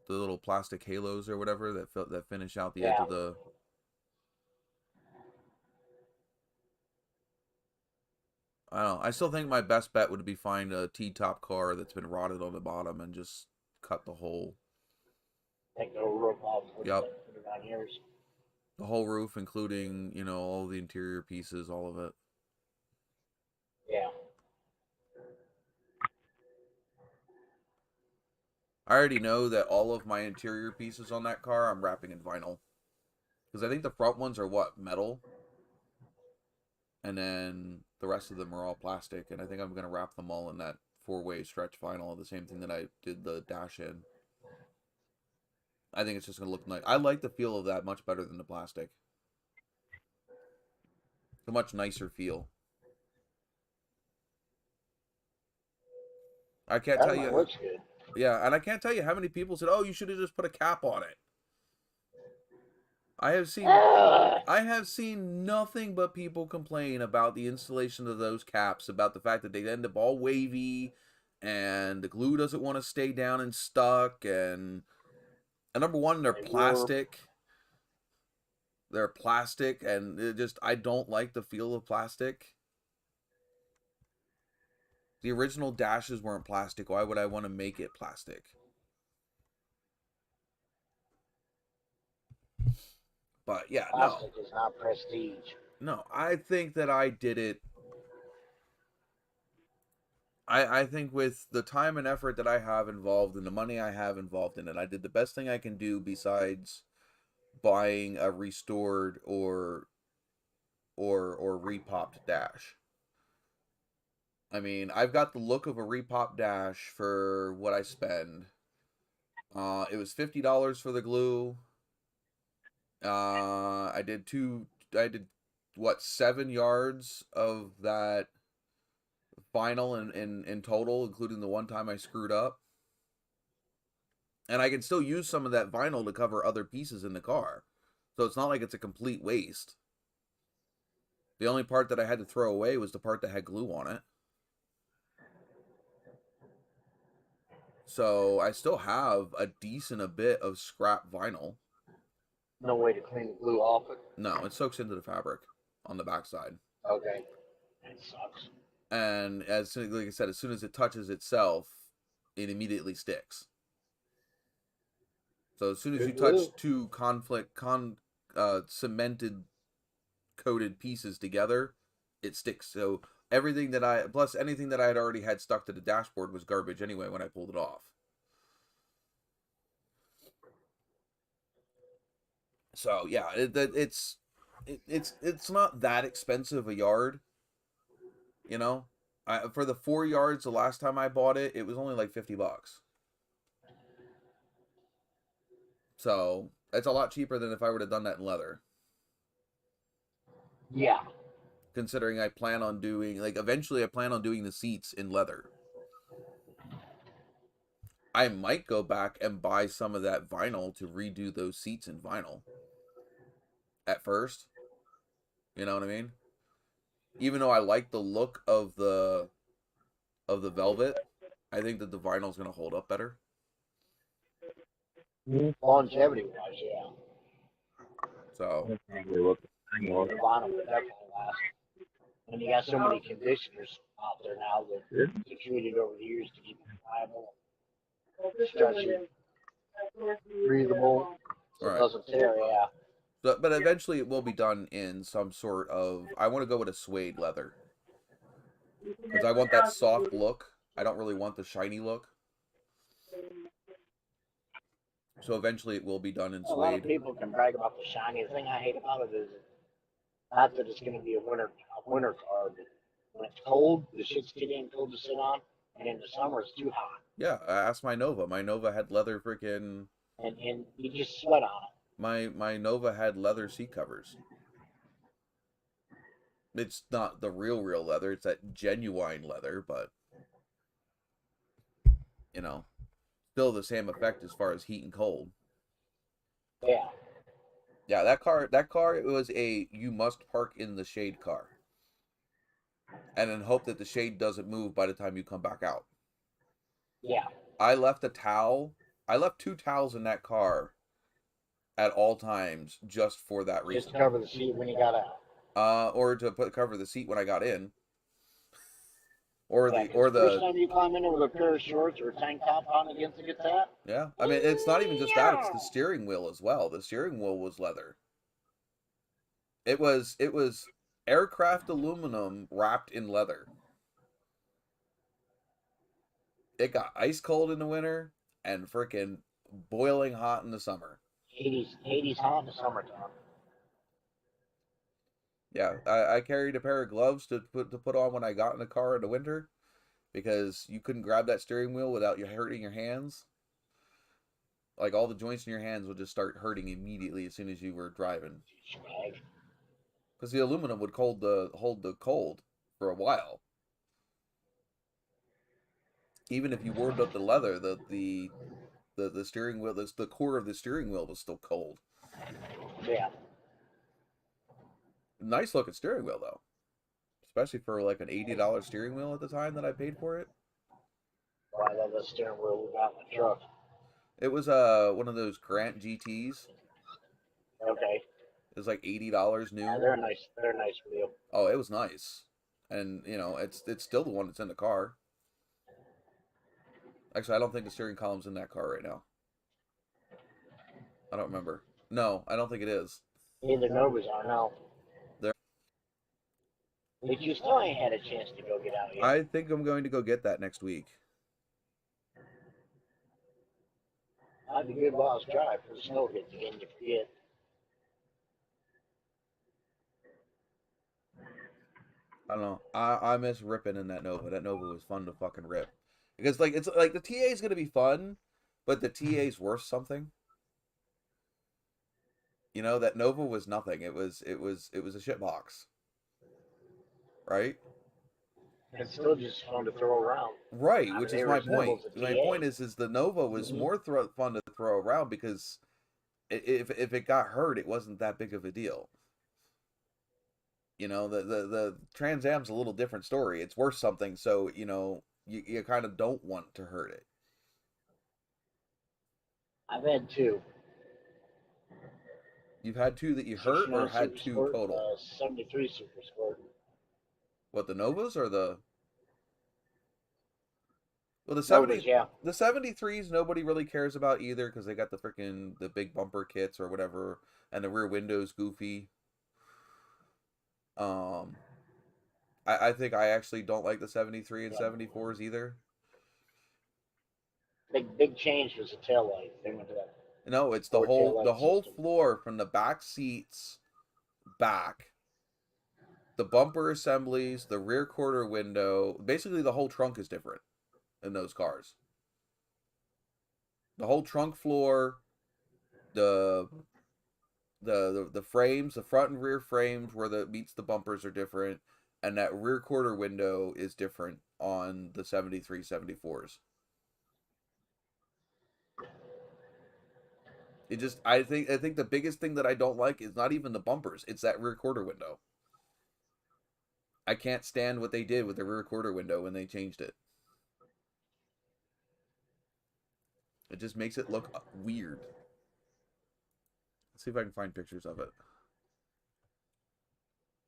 The little plastic halos or whatever that finish out the Yeah. edge of the... I don't know. I still think my best bet would be find a T-top car that's been rotted on the bottom and just cut the whole... Take the whole roof off. Yep. Put it on yours. The whole roof, including, you know, all the interior pieces, all of it. Yeah. I already know that all of my interior pieces on that car I'm wrapping in vinyl. Because I think the front ones are what? Metal? And then the rest of them are all plastic. And I think I'm going to wrap them all in that 4-way stretch vinyl. The same thing that I did the dash in. I think it's just going to look nice. I like the feel of that much better than the plastic. It's a much nicer feel. I can't tell you. Looks good. Yeah, and I can't tell you how many people said, "Oh, you should have just put a cap on it." I have seen nothing but people complain about the installation of those caps, about the fact that they end up all wavy, and the glue doesn't want to stay down and stuck, and number one, they're plastic. They're plastic, and it just, I don't like the feel of plastic. The original dashes weren't plastic. Why would I want to make it plastic? But yeah, Plastic is not prestige. No, I think that I did it. I think with the time and effort that I have involved and the money I have involved in it, I did the best thing I can do besides buying a restored or repopped dash. I mean, I've got the look of a repop dash for what I spend. It was $50 for the glue. I did 7 yards of that vinyl in total, including the one time I screwed up. And I can still use some of that vinyl to cover other pieces in the car. So it's not like it's a complete waste. The only part that I had to throw away was the part that had glue on it. So I still have a decent bit of scrap vinyl. No way to clean the glue off it? No, it soaks into the fabric on the backside. Okay. That sucks. And like I said, as soon as it touches itself, it immediately sticks. So as soon as you touch two cemented coated pieces together, it sticks. So everything that plus anything that I had already had stuck to the dashboard was garbage anyway when I pulled it off. So yeah, it's not that expensive a yard, you know. For the 4 yards, the last time I bought it, it was only like $50. So it's a lot cheaper than if I would have done that in leather. Yeah. Considering I plan on doing, eventually I plan on doing the seats in leather. I might go back and buy some of that vinyl to redo those seats in vinyl. At first. You know what I mean? Even though I like the look of the velvet, I think that the vinyl is going to hold up better. Longevity wise, yeah. So. The vinyl would definitely last. And you got so many conditioners out there now that you treated over the years to keep it viable, stretchy, breathable, so it doesn't tear, yeah. But eventually it will be done in some sort of... I want to go with a suede leather. Because I want that soft look. I don't really want the shiny look. So eventually it will be done in A lot of suede. people can brag about the shiny. The thing I hate about it is not that it's going to be a winter car, but when it's cold, the shit's too damn cold to sit on, and in the summer it's too hot, Yeah, I asked my Nova. My Nova had leather freaking. and you just sweat on it. My Nova had leather seat covers. It's not the real leather. It's that genuine leather, but you know, still the same effect as far as heat and cold. Yeah, Yeah, that car, it was a you must park in the shade car. And then hope that the shade doesn't move by the time you come back out. yeah. I left a towel. I left 2 towels in that car at all times just for that Just reason. to cover the seat when you got out. Or to cover the seat when I got in. Or Yeah, the 'cause or the first the time you climb in with a pair of shorts or a tank top on against it gets that. yeah. I mean, it's not even just that, it's the steering wheel as well. The steering wheel was leather. It was aircraft aluminum wrapped in leather. It got ice cold in the winter and freaking boiling hot in the summer. 80s hot in the summertime. Yeah, I carried a pair of gloves to put on when I got in the car in the winter because you couldn't grab that steering wheel without you hurting your hands. Like all the joints in your hands would just start hurting immediately as soon as you were driving. Swag. Because the aluminum would hold the cold for a while. Even if you warmed up the leather, the steering wheel, the core of the steering wheel was still cold. Yeah. Nice looking steering wheel though, especially for like an $80 steering wheel at the time that I paid for it. Well, I love that steering wheel we got in the truck. It was one of those Grant GTs. Okay. It was like $80 new. Yeah, they're nice. They're a nice wheel. Oh, it was nice, and you know it's still the one that's in the car. Actually, I don't think the steering column's in that car right now. I don't remember. No, I don't think it is. Neither Novas are now. There. But you still ain't had a chance to go get out yet. I think I'm going to go get that next week. I'd be good while I was driving for the snow hits again. You forget. I don't know. I miss ripping in that Nova. That Nova was fun to fucking rip. Because like it's like the TA is gonna be fun, but the TA's worth something. You know, that Nova was nothing. It was a shitbox. Right? It's still just fun to throw around. Right, I which mean, is they my resemble point. the My TA. point is the Nova was more fun to throw around because if it got hurt, it wasn't that big of a deal. You know, the Trans Am's a little different story. It's worth something, so you know you kind of don't want to hurt it. I've had two. You've had two that you hurt, or 69 had Super two Sport, total? 73 Super Sport. What, the Novas or the? Well, Novas, yeah. the 73s nobody really cares about either because they got the big bumper kits or whatever, and the rear windows goofy. I think I actually don't like the 73 and 74s either. Big change was the tail light. They went to that. No, it's the Or whole taillight system. floor from the back seats back, the bumper assemblies, the rear quarter window, basically the whole trunk is different in those cars. The whole trunk floor, the frames, the front and rear frames where the meets the bumpers are different, and that rear quarter window is different on the 73 74s. It just I think the biggest thing that I don't like is not even the bumpers, it's that rear quarter window. I can't stand what they did with the rear quarter window when they changed it. It just makes it look weird. Let's see if I can find pictures of it.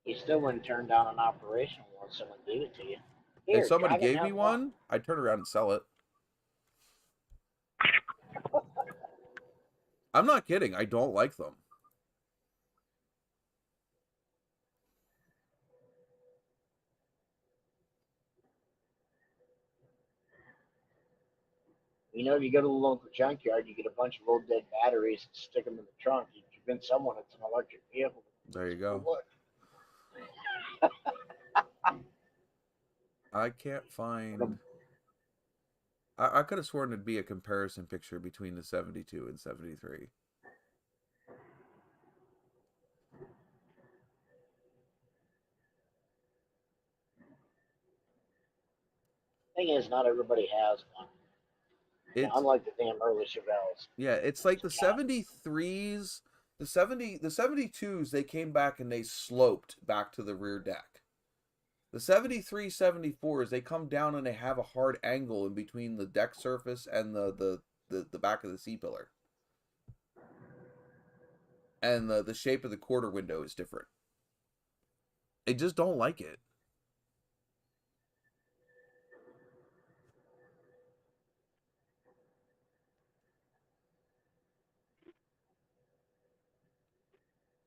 You still wouldn't turn down an operation once someone gave it to you. If Here, somebody drive it and gave me have fun. one, I'd turn around and sell it. I'm not kidding. I don't like them. You know, if you go to the local junkyard, you get a bunch of old dead batteries and stick them in the trunk. You convince someone it's an electric vehicle. There you go. Look, I can't find. I could have sworn it'd be a comparison picture between the 72 and 73. thing is, not everybody has one. It's Unlike the damn early Chevelles. yeah, it's like the 73s, the 72s, they came back and they sloped back to the rear deck. The 73 74s, they come down and they have a hard angle in between the deck surface and the back of the C-pillar. And the shape of the quarter window is different. I just don't like it.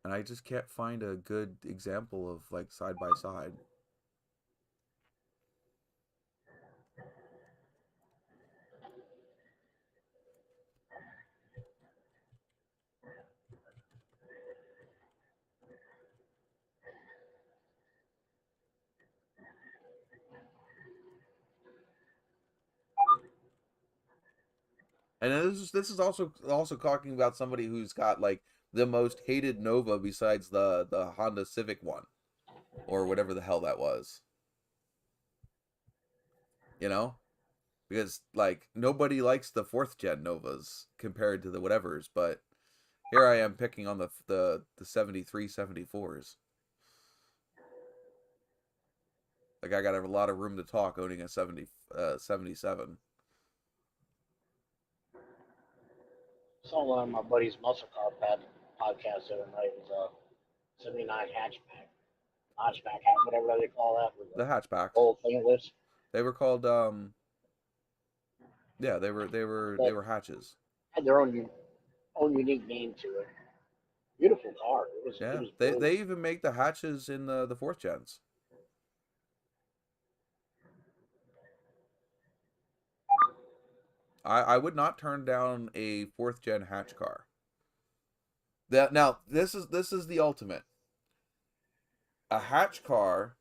And I just can't find a good example of like side by side. And this is also talking about somebody who's got like the most hated Nova besides the Honda Civic one, or whatever the hell that was. You know, because like nobody likes the 4th gen Novas compared to the whatevers, but here I am picking on the 73 74s. Like I got a lot of room to talk owning a 77. Saw one of my buddy's muscle car podcast the other night. It was a 79 hatchback, whatever they call that. With The hatchbacks. whole thing lifts. They were called yeah, they were hatches. Had their own unique name to it. Beautiful car. Yeah, it was they even make the hatches in the 4th gens. I would not turn down a 4th gen hatch car. Now this is the ultimate. A hatch car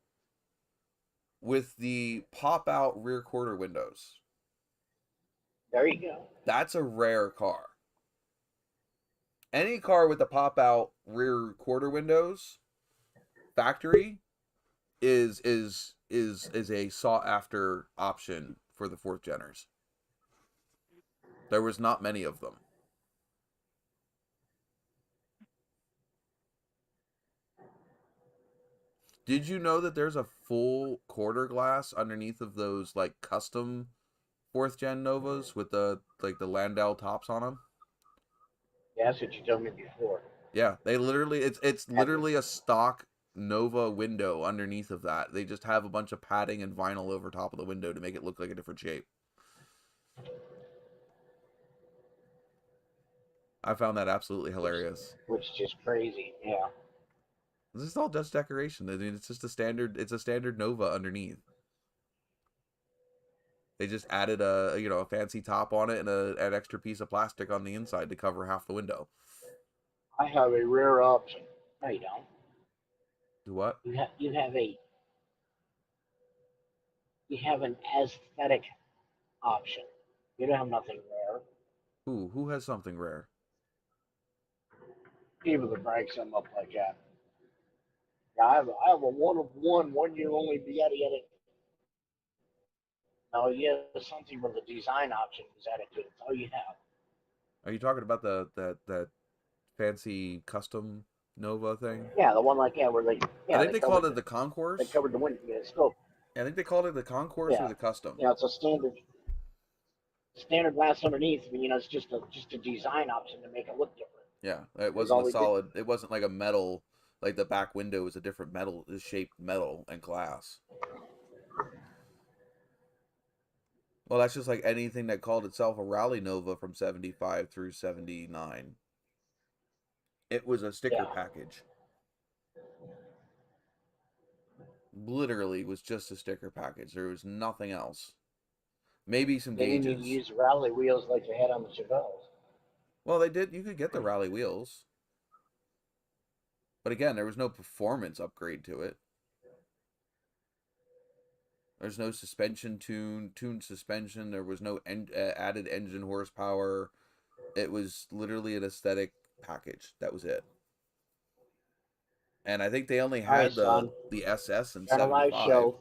with the pop out rear quarter windows. There you go. That's a rare car. Any car with the pop out rear quarter windows, factory, is a sought after option for the 4th geners. There was not many of them. Did you know that there's a full quarter glass underneath of those like custom 4th gen Novas with the like the Landau tops on them? Yeah, that's what you told me before. Yeah, they literally it's literally a stock Nova window underneath of that. They just have a bunch of padding and vinyl over top of the window to make it look like a different shape. I found that absolutely hilarious. Which is just crazy. Yeah. This is all just decoration. I mean, it's just a standard Nova underneath. They just added a fancy top on it and an extra piece of plastic on the inside to cover half the window. I have a rear option. No, you don't. Do what? You have an aesthetic option. You don't have nothing rare. Who has something rare? People that brag something up like that. Yeah, I have a 1 year only yada yada. No, you have something with a design option is added to it. That's all you have. Are you talking about that fancy custom Nova thing? Yeah, the one like that where they. Yeah, I think they called it the Concourse. They covered the window. Yeah, it's still. I think they called it the Concourse or the Custom. Yeah, it's a standard glass underneath. I mean, it's just a design option to make it look different. Yeah, it wasn't a solid. It wasn't like a metal. Like the back window was a different shaped metal and glass. Well, that's just like anything that called itself a Rally Nova from 75 through 79. It was a sticker package. Literally was just a sticker package. There was nothing else. Maybe some They didn't gauges. even use rally wheels like they had on the Chevelles. Well, they did. You could get the rally wheels. But again, there was no performance upgrade to it. There's no suspension tuned suspension. There was no added engine horsepower. It was literally an aesthetic package. That was it. And I think they only All right, had son. the SS and Got a live 75. show.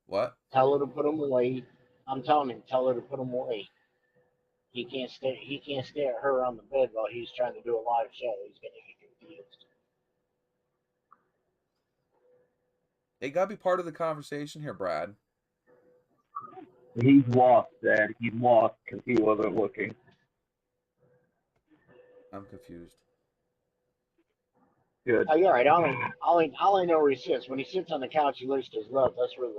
What? Tell her to put them away. I'm telling him, tell her to put them away. He can't stare. He can't stare at her on the bed while he's trying to do a live show. He's gonna get confused. It got to be part of the conversation here, Brad. He's lost, Dad. He's lost because he wasn't looking. I'm confused. Good. Oh, you're right. All I know where he sits. When he sits on the couch, he looks to his left. That's where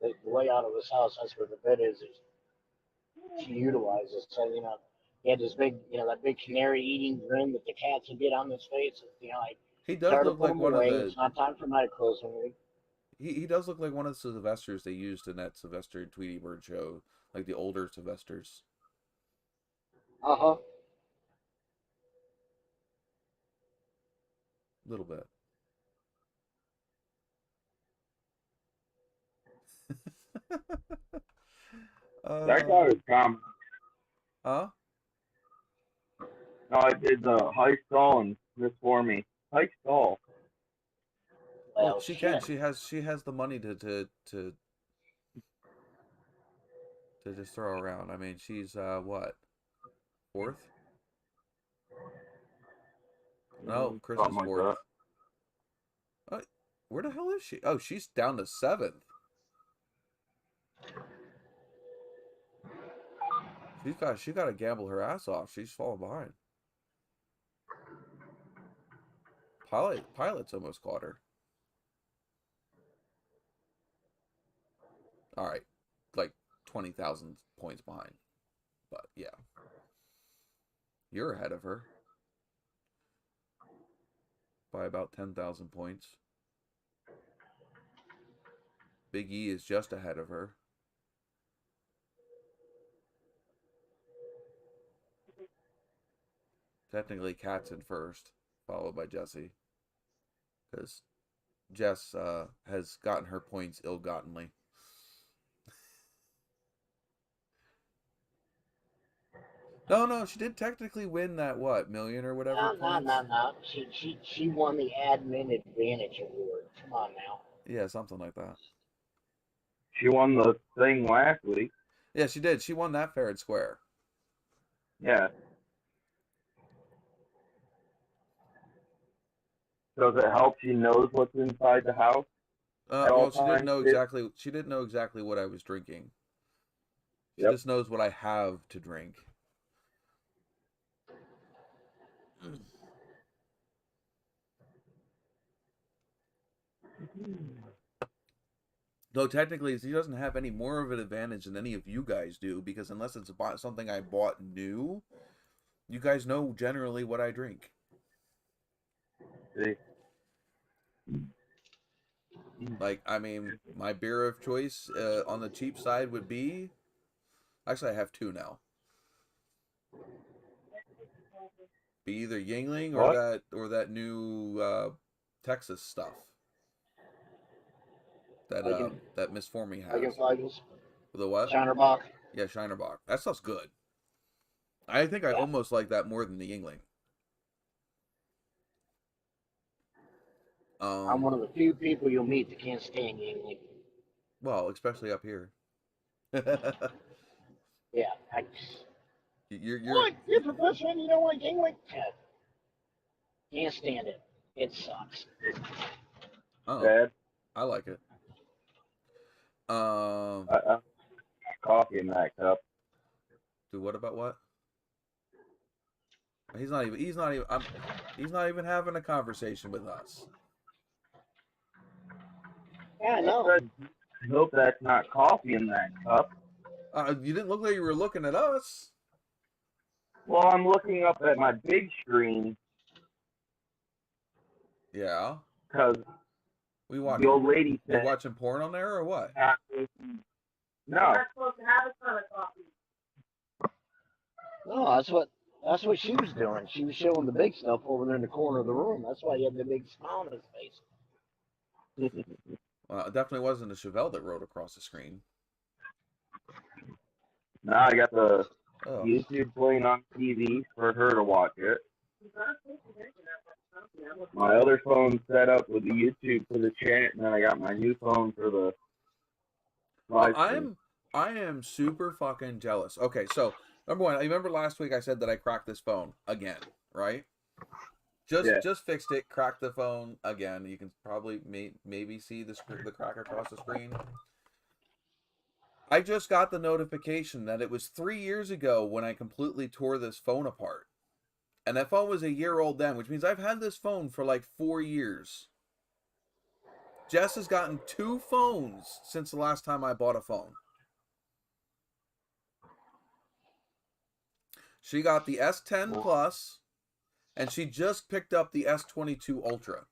the layout of his house. That's where the bed is. She utilizes. So he had this big, that big canary eating grin that the cats would get on his face. Like, He does try to look put like him one away. of the. It's not time for night clothes. He does look like one of the Sylvesters they used in that Sylvester Tweety Bird show, like the older Sylvesters. Uh-huh. A little bit. That guy was calm. Huh? No, I did the high stall and this for me. High stall. Well, she can. She has the money to just throw around. I mean, she's what? Fourth? No, Chris is Something like fourth. Where the hell is she? Oh, she's down to seventh. She got to gamble her ass off. She's falling behind. Pilot's almost caught her. All right, like 20,000 points behind, but yeah, you're ahead of her by about 10,000 points. Big E is just ahead of her. Technically, Kat's in first, followed by Jesse, because Jess has gotten her points ill-gottenly. No, she did technically win that, what, million or whatever points? No. She won the Admin Advantage Award. Come on now. Yeah, something like that. She won the thing last week. Yeah, she did. She won that fair and square. Yeah. Does it help she knows what's inside the house? Well, she didn't know exactly. She didn't know exactly what I was drinking. She just knows what I have to drink. Though technically, she doesn't have any more of an advantage than any of you guys do, because unless it's something I bought new, you guys know generally what I drink. See? Like, I mean, my beer of choice on the cheap side would be... Actually, I have two now. Be either Yingling or that new Texas stuff that Miss Formie has. The what? Shinerbach. Yeah, Shinerbach. That stuff's good. I think I almost like that more than the Yingling. I'm one of the few people you'll meet that can't stand Yingling. Well, especially up here. Yeah. You're professional and you don't like Yingling? Can't stand it. It sucks. Oh, Dad? I like it. Coffee in that cup. Do what about what? He's not even having a conversation with us. Yeah, I know. I hope that's not coffee in that cup. You didn't look like you were looking at us. Well, I'm looking up at my big screen. Yeah. Because the old lady said... You watching porn on there or what? You're No. not supposed to have a ton of coffee. No, that's what she was doing. She was showing the big stuff over there in the corner of the room. That's why he had the big smile on his face. Well, it definitely wasn't a Chevelle that rode across the screen. Now I got the Oh. YouTube playing on TV for her to watch it. My other phone set up with the YouTube for the chat, and then I got my new phone for the live stream. I am super fucking jealous. Okay, so number one, I remember last week I said that I cracked this phone again, right? Just fixed it, cracked the phone again. You can probably maybe see the crack across the screen. I just got the notification that it was 3 years ago when I completely tore this phone apart. And that phone was a year old then, which means I've had this phone for like 4 years. Jess has gotten 2 phones since the last time I bought a phone. She got the S10 Plus, and she just picked up the S22 Ultra.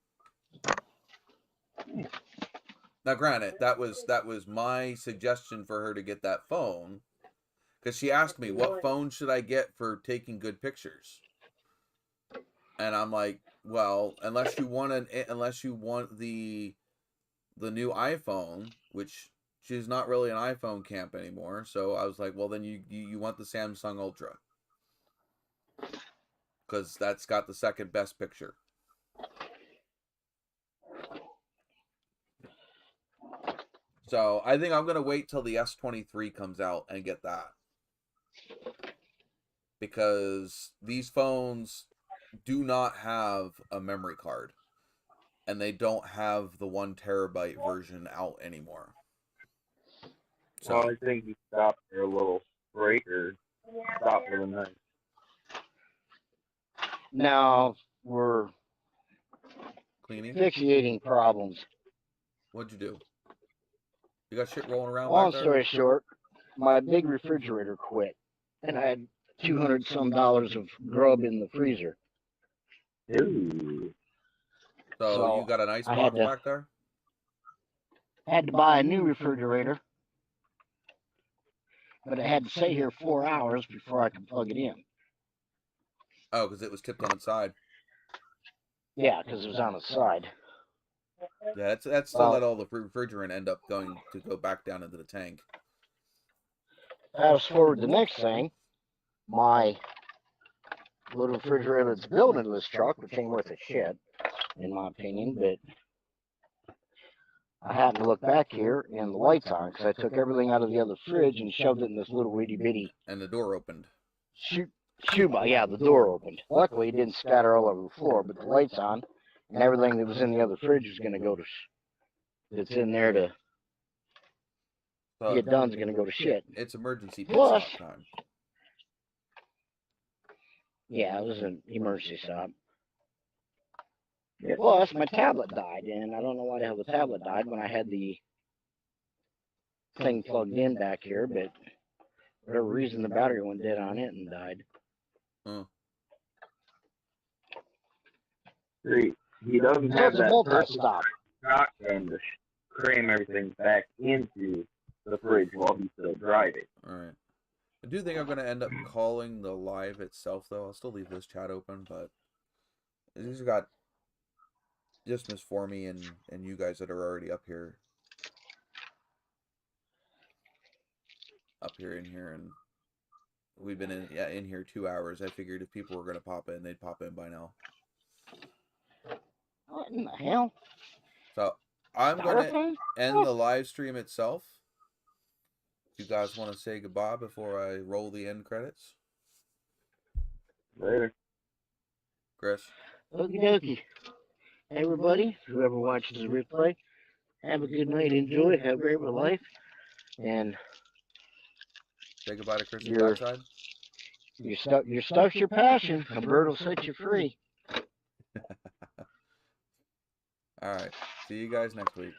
Now, granted, that was my suggestion for her to get that phone, because she asked me, what phone should I get for taking good pictures? And I'm like, well, unless you want the new iPhone, which she's not really an iPhone camp anymore. So I was like, well, then you want the Samsung Ultra, because that's got the second best picture. So I think I'm gonna wait till the S23 comes out and get that, because these phones do not have a memory card, and they don't have the 1 terabyte version out anymore. So Well, I think you stopped for a little break or stop for the night. Now we're cleaning. fixating problems. What'd you do? You got shit rolling around Long back there? story short, my big refrigerator quit, and I had $200 some of grub in the freezer. Ooh. So you got an ice I box back there? Had to buy a new refrigerator, but it had to stay here 4 hours before I could plug it in. Oh, because it was tipped on its side. Yeah, because it was on its side. Yeah, that's to let all the refrigerant end up going to go back down into the tank. Fast forward the next thing, my little refrigerator that's built into this truck, which ain't worth a shit, in my opinion, but I happened to look back here and the light's on, because I took everything out of the other fridge and shoved it in this little itty bitty And the door opened. shoebox. Yeah, the door opened. Luckily, it didn't scatter all over the floor, but the light's on, and everything that was in the other fridge is going to go to, that's in there to So get done is going to go to shit. it's emergency pit Plus, stop time. yeah, it was an emergency stop. Plus, my tablet died, and I don't know why the hell the tablet died when I had the thing plugged in back here, but for whatever reason, the battery went dead on it and died. Huh. He doesn't So have it's a that multi-stop. shotgun to cram everything back into the fridge while he's still driving. Alright. I do think I'm going to end up calling the live itself, though. I'll still leave this chat open, but these got just Miss Formy and you guys that are already up here in here, and we've been in here 2 hours. I figured if people were going to pop in, they'd pop in by now. What in the hell? So I'm going to end the live stream itself. You guys want to say goodbye before I roll the end credits? Later. Chris? Okie dokie. Hey, everybody, whoever watches the replay, have a good night. Enjoy. Have a great life. And Say goodbye to Chris's Your- backside. your stuff's your passion. A bird will set you free. All right. See you guys next week.